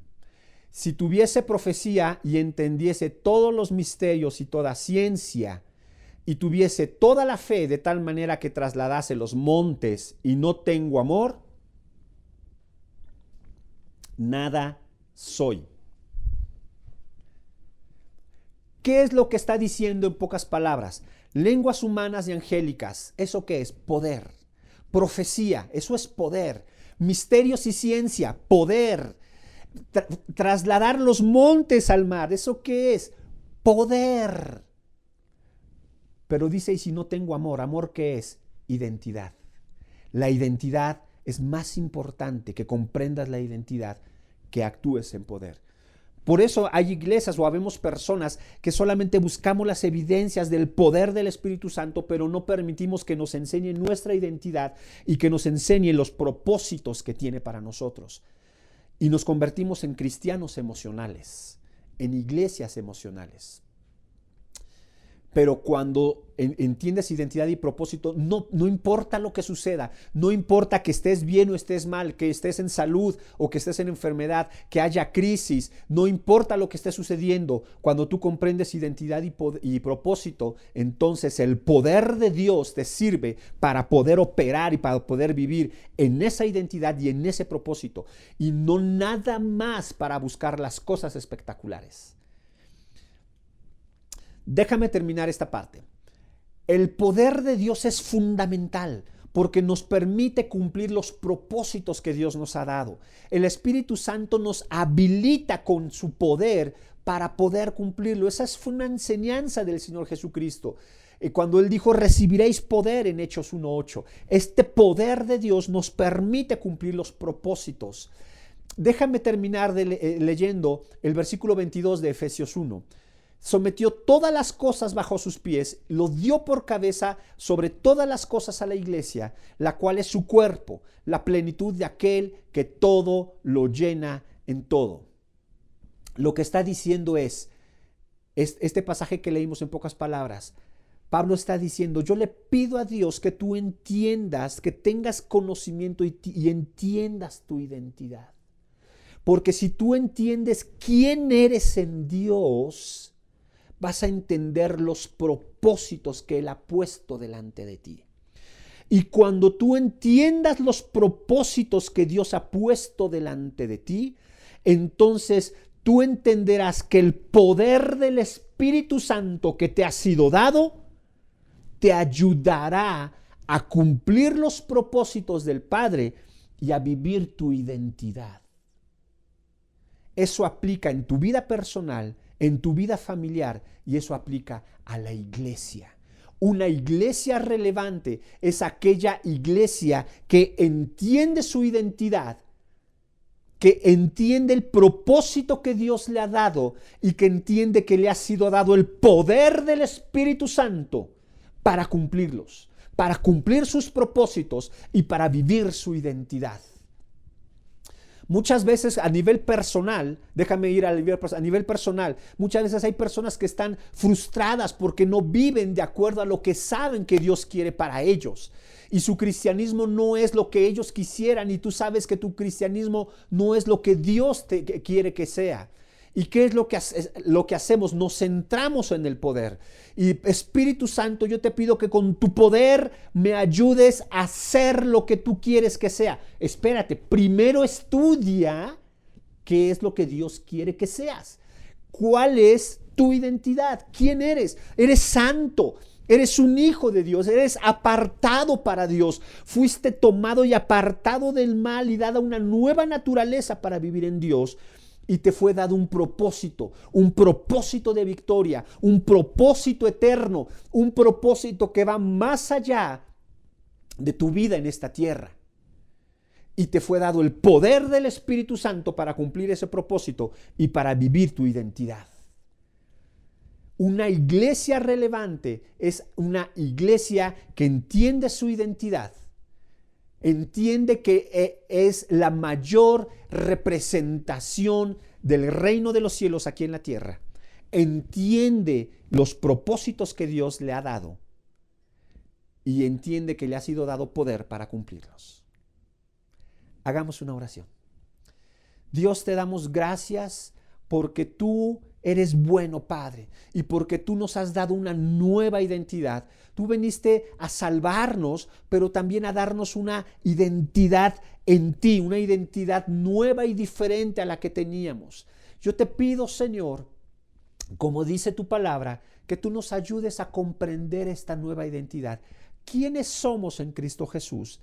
Si tuviese profecía y entendiese todos los misterios y toda ciencia, y tuviese toda la fe de tal manera que trasladase los montes y no tengo amor, nada soy. ¿Qué es lo que está diciendo en pocas palabras? Lenguas humanas y angélicas, ¿eso qué es? Poder. Profecía, eso es poder. Misterios y ciencia, poder. Trasladar los montes al mar, ¿eso qué es? Poder. Pero dice, y si no tengo amor, ¿amor qué es? Identidad. La identidad es más importante, que comprendas la identidad, que actúes en poder. Por eso hay iglesias o habemos personas que solamente buscamos las evidencias del poder del Espíritu Santo, pero no permitimos que nos enseñe nuestra identidad y que nos enseñe los propósitos que tiene para nosotros. Y nos convertimos en cristianos emocionales, en iglesias emocionales. Pero cuando entiendes identidad y propósito, no importa lo que suceda, no importa que estés bien o estés mal, que estés en salud o que estés en enfermedad, que haya crisis, no importa lo que esté sucediendo, cuando tú comprendes identidad y propósito, entonces el poder de Dios te sirve para poder operar y para poder vivir en esa identidad y en ese propósito, y no nada más para buscar las cosas espectaculares. Déjame terminar esta parte. El poder de Dios es fundamental porque nos permite cumplir los propósitos que Dios nos ha dado. El Espíritu Santo nos habilita con su poder para poder cumplirlo. Esa fue una enseñanza del Señor Jesucristo. Cuando Él dijo, recibiréis poder en Hechos 1:8. Este poder de Dios nos permite cumplir los propósitos. Déjame terminar leyendo el versículo 22 de Efesios 1. Sometió todas las cosas bajo sus pies, lo dio por cabeza sobre todas las cosas a la iglesia, la cual es su cuerpo, la plenitud de aquel que todo lo llena en todo. Lo que está diciendo es este pasaje que leímos en pocas palabras. Pablo está diciendo, yo le pido a Dios que tú entiendas, que tengas conocimiento y entiendas tu identidad. Porque si tú entiendes quién eres en Dios, vas a entender los propósitos que Él ha puesto delante de ti. Y cuando tú entiendas los propósitos que Dios ha puesto delante de ti, entonces tú entenderás que el poder del Espíritu Santo que te ha sido dado, te ayudará a cumplir los propósitos del Padre y a vivir tu identidad. Eso aplica en tu vida personal, en tu vida familiar, y eso aplica a la iglesia. Una iglesia relevante es aquella iglesia que entiende su identidad, que entiende el propósito que Dios le ha dado y que entiende que le ha sido dado el poder del Espíritu Santo para cumplirlos, para cumplir sus propósitos y para vivir su identidad. Muchas veces a nivel personal, a nivel personal, muchas veces hay personas que están frustradas porque no viven de acuerdo a lo que saben que Dios quiere para ellos. Y su cristianismo no es lo que ellos quisieran y tú sabes que tu cristianismo no es lo que Dios quiere que sea. ¿Y qué es lo que hacemos? Nos centramos en el poder. Y Espíritu Santo, yo te pido que con tu poder me ayudes a hacer lo que tú quieres que sea. Espérate, primero estudia qué es lo que Dios quiere que seas. ¿Cuál es tu identidad? ¿Quién eres? Eres santo. Eres un hijo de Dios, eres apartado para Dios. Fuiste tomado y apartado del mal y dada una nueva naturaleza para vivir en Dios. Y te fue dado un propósito de victoria, un propósito eterno, un propósito que va más allá de tu vida en esta tierra. Y te fue dado el poder del Espíritu Santo para cumplir ese propósito y para vivir tu identidad. Una iglesia relevante es una iglesia que entiende su identidad. Entiende que es la mayor representación del reino de los cielos aquí en la tierra. Entiende los propósitos que Dios le ha dado y entiende que le ha sido dado poder para cumplirlos. Hagamos una oración. Dios, te damos gracias porque tú eres bueno, Padre, y porque tú nos has dado una nueva identidad. Tú viniste a salvarnos, pero también a darnos una identidad en ti, una identidad nueva y diferente a la que teníamos. Yo te pido, Señor, como dice tu palabra, que tú nos ayudes a comprender esta nueva identidad. ¿Quiénes somos en Cristo Jesús?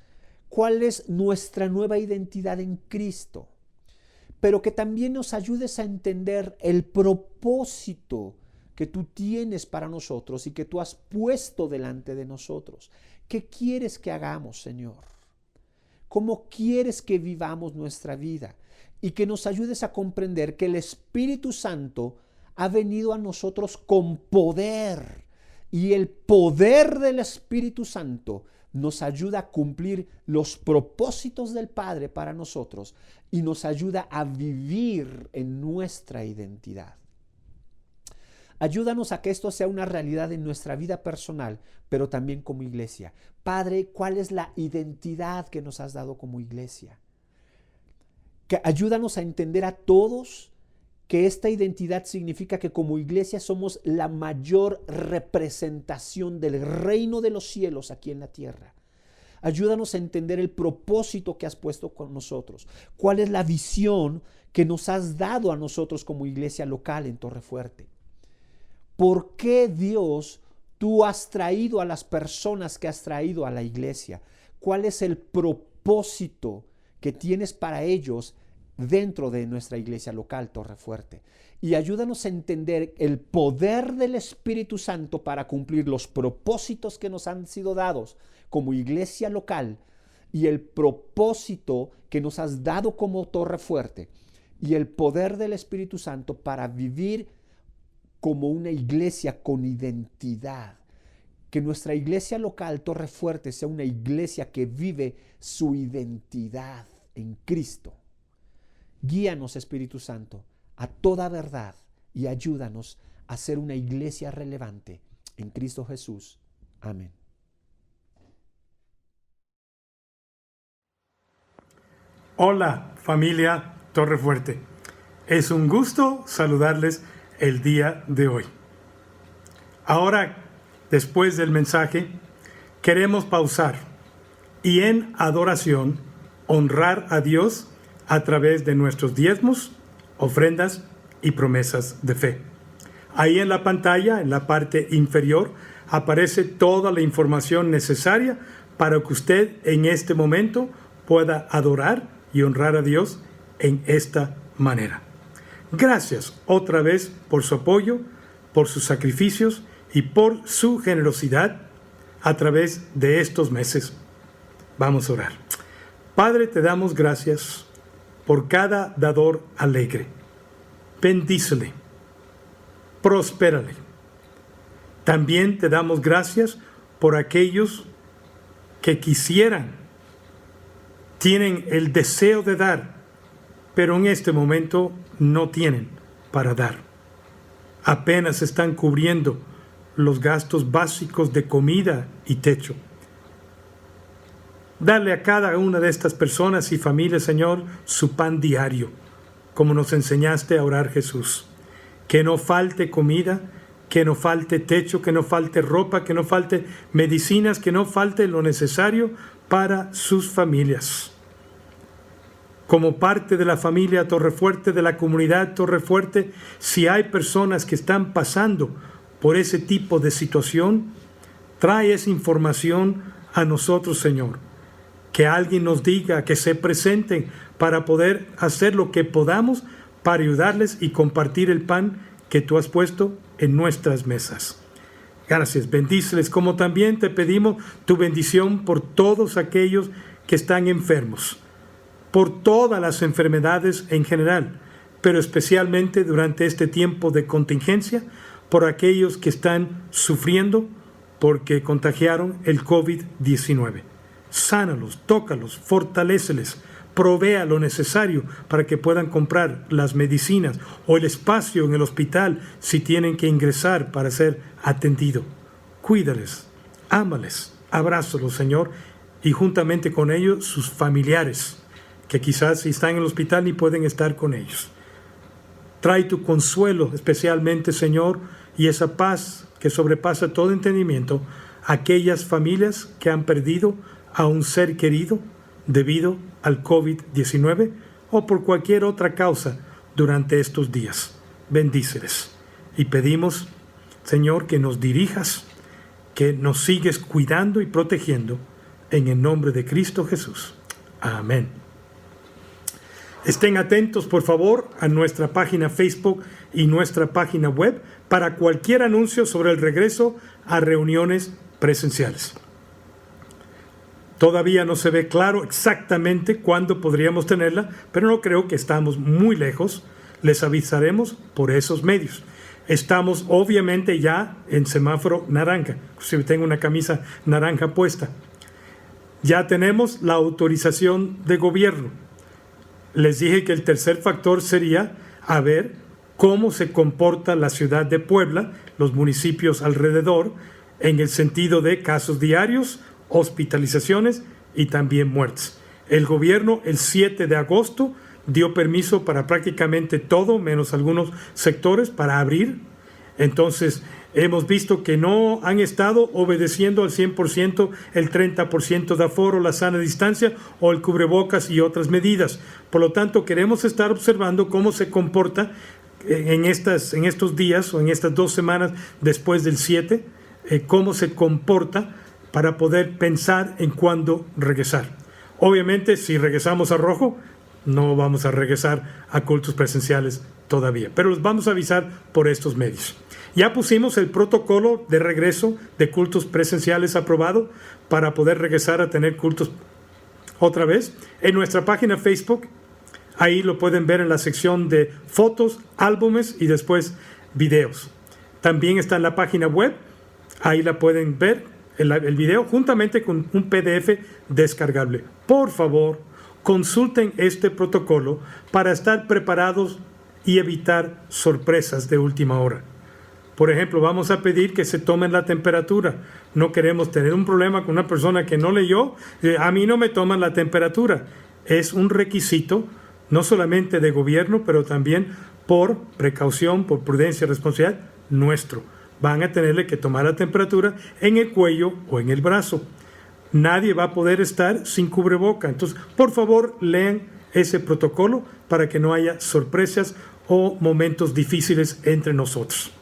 ¿Cuál es nuestra nueva identidad en Cristo? Pero que también nos ayudes a entender el propósito que tú tienes para nosotros y que tú has puesto delante de nosotros. ¿Qué quieres que hagamos, Señor? ¿Cómo quieres que vivamos nuestra vida? Y que nos ayudes a comprender que el Espíritu Santo ha venido a nosotros con poder. Y el poder del Espíritu Santo nos ayuda a cumplir los propósitos del Padre para nosotros y nos ayuda a vivir en nuestra identidad. Ayúdanos a que esto sea una realidad en nuestra vida personal, pero también como iglesia. Padre, ¿cuál es la identidad que nos has dado como iglesia? Ayúdanos a entender a todos que esta identidad significa que como iglesia somos la mayor representación del reino de los cielos aquí en la tierra. Ayúdanos a entender el propósito que has puesto con nosotros. ¿Cuál es la visión que nos has dado a nosotros como iglesia local en Torrefuerte? ¿Por qué, Dios, tú has traído a las personas que has traído a la iglesia? ¿Cuál es el propósito que tienes para ellos dentro de nuestra iglesia local, Torrefuerte? Y ayúdanos a entender el poder del Espíritu Santo para cumplir los propósitos que nos han sido dados como iglesia local y el propósito que nos has dado como Torrefuerte y el poder del Espíritu Santo para vivir como una iglesia con identidad. Que nuestra iglesia local, Torrefuerte, sea una iglesia que vive su identidad en Cristo. Guíanos, Espíritu Santo, a toda verdad y ayúdanos a ser una iglesia relevante en Cristo Jesús. Amén. Hola, familia Torrefuerte. Es un gusto saludarles el día de hoy. Ahora, después del mensaje, queremos pausar y en adoración honrar a Dios a través de nuestros diezmos, ofrendas y promesas de fe. Ahí en la pantalla, en la parte inferior, aparece toda la información necesaria para que usted en este momento pueda adorar y honrar a Dios en esta manera. Gracias otra vez por su apoyo, por sus sacrificios y por su generosidad a través de estos meses. Vamos a orar. Padre, te damos gracias por cada dador alegre. Bendícele, prospérale. También te damos gracias por aquellos que tienen el deseo de dar, pero en este momento no tienen para dar. Apenas están cubriendo los gastos básicos de comida y techo. Dale a cada una de estas personas y familias, Señor, su pan diario, como nos enseñaste a orar, Jesús. Que no falte comida, que no falte techo, que no falte ropa, que no falte medicinas, que no falte lo necesario para sus familias. Como parte de la familia Torrefuerte, de la comunidad Torrefuerte, si hay personas que están pasando por ese tipo de situación, trae esa información a nosotros, Señor. Que alguien nos diga, que se presenten para poder hacer lo que podamos para ayudarles y compartir el pan que tú has puesto en nuestras mesas. Gracias, bendíceles, como también te pedimos tu bendición por todos aquellos que están enfermos, por todas las enfermedades en general, pero especialmente durante este tiempo de contingencia, por aquellos que están sufriendo porque contagiaron el COVID-19. Sánalos, tócalos, fortaléceles, provea lo necesario para que puedan comprar las medicinas o el espacio en el hospital si tienen que ingresar para ser atendido. Cuídales, ámales, abrázalos, Señor, y juntamente con ellos sus familiares, que quizás si están en el hospital ni pueden estar con ellos. Trae tu consuelo especialmente, Señor, y esa paz que sobrepasa todo entendimiento a aquellas familias que han perdido a un ser querido debido al COVID-19 o por cualquier otra causa durante estos días. Bendíceles. Y pedimos, Señor, que nos dirijas, que nos sigues cuidando y protegiendo en el nombre de Cristo Jesús. Amén. Estén atentos, por favor, a nuestra página Facebook y nuestra página web para cualquier anuncio sobre el regreso a reuniones presenciales. Todavía no se ve claro exactamente cuándo podríamos tenerla, pero no creo que estamos muy lejos. Les avisaremos por esos medios. Estamos obviamente ya en semáforo naranja. Inclusive tengo una camisa naranja puesta. Ya tenemos la autorización de gobierno. Les dije que el tercer factor sería a ver cómo se comporta la ciudad de Puebla, los municipios alrededor, en el sentido de casos diarios, hospitalizaciones y también muertes. El gobierno el 7 de agosto dio permiso para prácticamente todo, menos algunos sectores, para abrir. Entonces, hemos visto que no han estado obedeciendo al 100% el 30% de aforo, la sana distancia o el cubrebocas y otras medidas. Por lo tanto, queremos estar observando cómo se comporta en estos días o en estas 2 semanas después del 7, cómo se comporta para poder pensar en cuándo regresar. Obviamente, si regresamos a rojo, no vamos a regresar a cultos presenciales todavía, pero los vamos a avisar por estos medios. Ya pusimos el protocolo de regreso de cultos presenciales aprobado para poder regresar a tener cultos otra vez en nuestra página Facebook. Ahí lo pueden ver en la sección de fotos, álbumes y después videos. También está en la página web. Ahí la pueden ver el video juntamente con un PDF descargable. Por favor, consulten este protocolo para estar preparados y evitar sorpresas de última hora. Por ejemplo, vamos a pedir que se tomen la temperatura. No queremos tener un problema con una persona que no leyó. A mí no me toman la temperatura. Es un requisito, no solamente de gobierno, pero también por precaución, por prudencia y responsabilidad nuestro. Van a tenerle que tomar la temperatura en el cuello o en el brazo. Nadie va a poder estar sin cubreboca. Entonces, por favor, lean ese protocolo para que no haya sorpresas o momentos difíciles entre nosotros.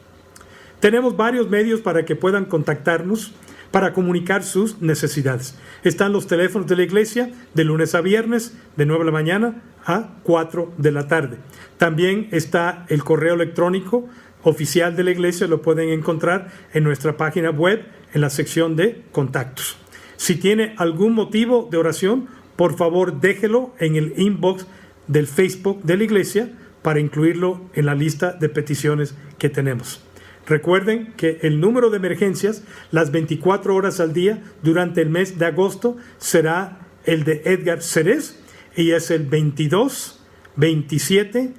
Tenemos varios medios para que puedan contactarnos para comunicar sus necesidades. Están los teléfonos de la iglesia de lunes a viernes de 9 de la mañana a 4 de la tarde. También está el correo electrónico oficial de la iglesia, lo pueden encontrar en nuestra página web en la sección de contactos. Si tiene algún motivo de oración, por favor déjelo en el inbox del Facebook de la iglesia para incluirlo en la lista de peticiones que tenemos. Recuerden que el número de emergencias, las 24 horas al día durante el mes de agosto, será el de Edgar Cerez y es el 22 27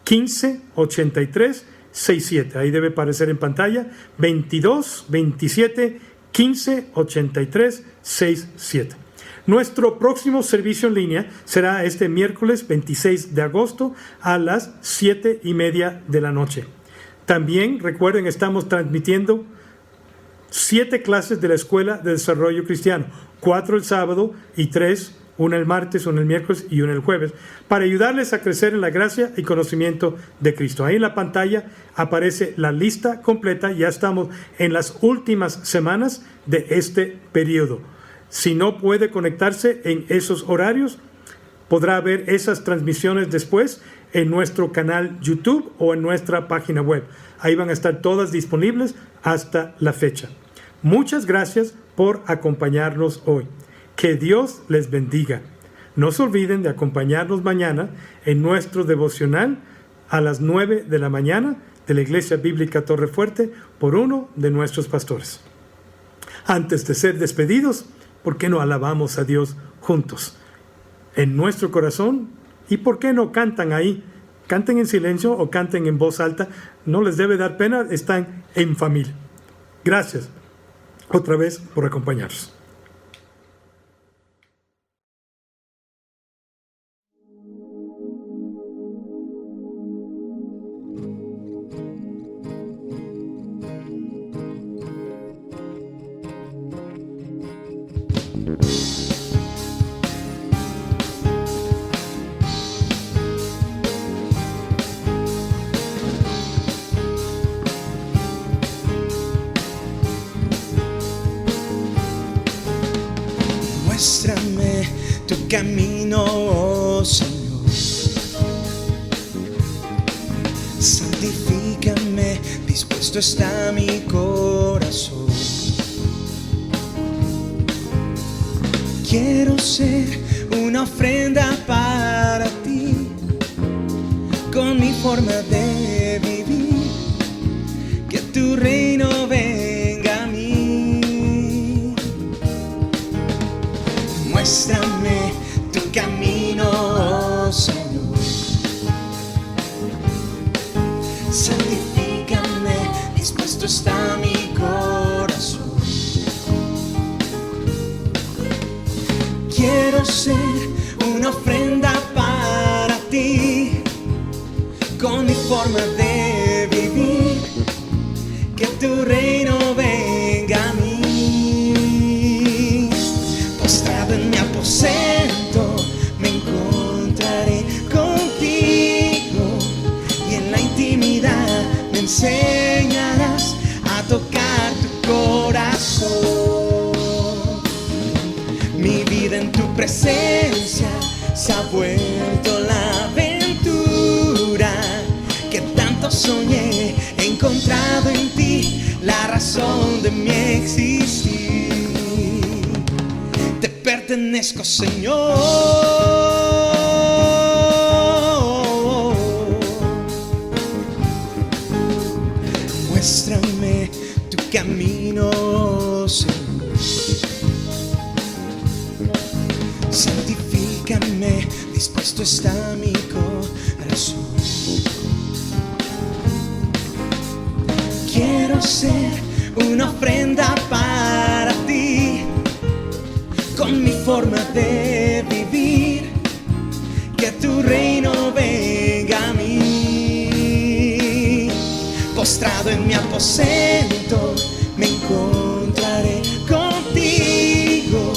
15 83 67. Ahí debe aparecer en pantalla 22 27 15 83 67. Nuestro próximo servicio en línea será este miércoles 26 de agosto a las 7:30 de la noche. También recuerden, estamos transmitiendo 7 clases de la Escuela de Desarrollo Cristiano, 4 el sábado y 3, una el martes, una el miércoles y una el jueves, para ayudarles a crecer en la gracia y conocimiento de Cristo. Ahí en la pantalla aparece la lista completa. Ya estamos en las últimas semanas de este periodo. Si no puede conectarse en esos horarios, podrá ver esas transmisiones después en nuestro canal YouTube o en nuestra página web. Ahí van a estar todas disponibles hasta la fecha. Muchas gracias por acompañarnos hoy. Que Dios les bendiga. No se olviden de acompañarnos mañana en nuestro devocional a las 9 de la mañana de la Iglesia Bíblica Torrefuerte por uno de nuestros pastores. Antes de ser despedidos, ¿por qué no alabamos a Dios juntos? En nuestro corazón. ¿Y por qué no cantan ahí? Canten en silencio o canten en voz alta. No les debe dar pena, están en familia. Gracias otra vez por acompañarnos. Muéstrame tu camino, oh Señor. Santifícame, dispuesto está mi corazón. Quiero ser una ofrenda para ti, con mi forma de vivir, que tu reino venga a mí. Muéstrame tu camino, oh Señor. Santifícame, dispuesto está mi corazón. Quiero ser una ofrenda para ti, con mi forma de vivir, que tu reino venga a mí. Postrado en mi aposento me encontraré contigo, y en la intimidad me enseñarás a tocar tu corazón. Mi vida en tu presencia se ha vuelto la aventura que tanto soñé. He encontrado en ti la razón de mi existir. Te pertenezco, Señor. Muéstrame tu camino, Señor. Santifícame, dispuesto está mi corazón. Quiero ser una ofrenda para ti, con mi forma de vivir, que tu reino venga a mí. Postrado en mi aposento me encontraré contigo,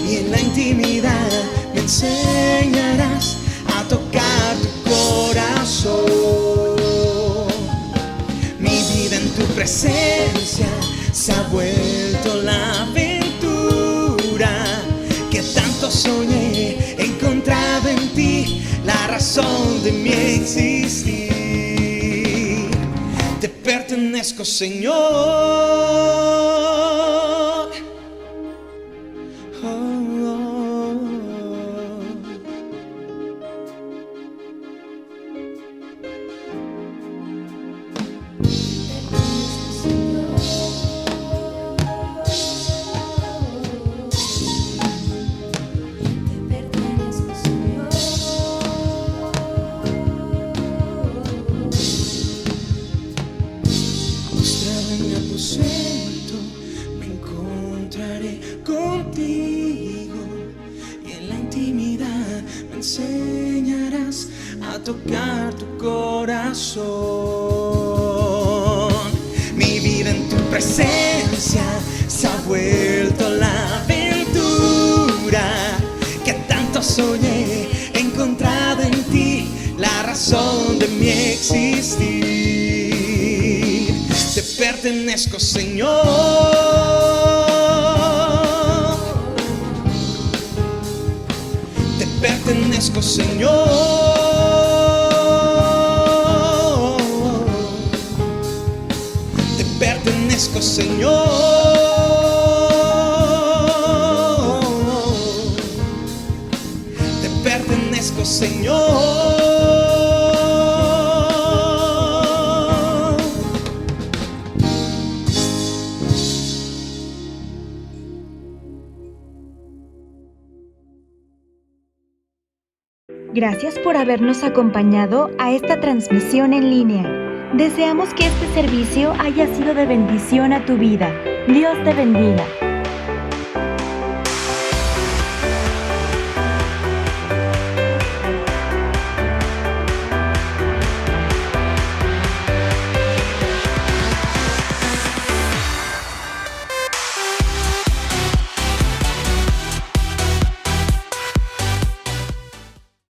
y en la intimidad me enseñarás a tocar tu corazón. Mi vida en tu presencia se ha vuelto la aventura que tanto soñé. He encontrado en ti la razón de mi existir. Te pertenezco, Señor. enseñarás a tocar tu corazón. Mi vida en tu presencia se ha vuelto la aventura que tanto soñé. He encontrado en ti la razón de mi existir. Te pertenezco, Señor. Te pertenezco, Señor. Te pertenezco, Señor. Te pertenezco, Señor. Gracias por habernos acompañado a esta transmisión en línea. Deseamos que este servicio haya sido de bendición a tu vida. Dios te bendiga.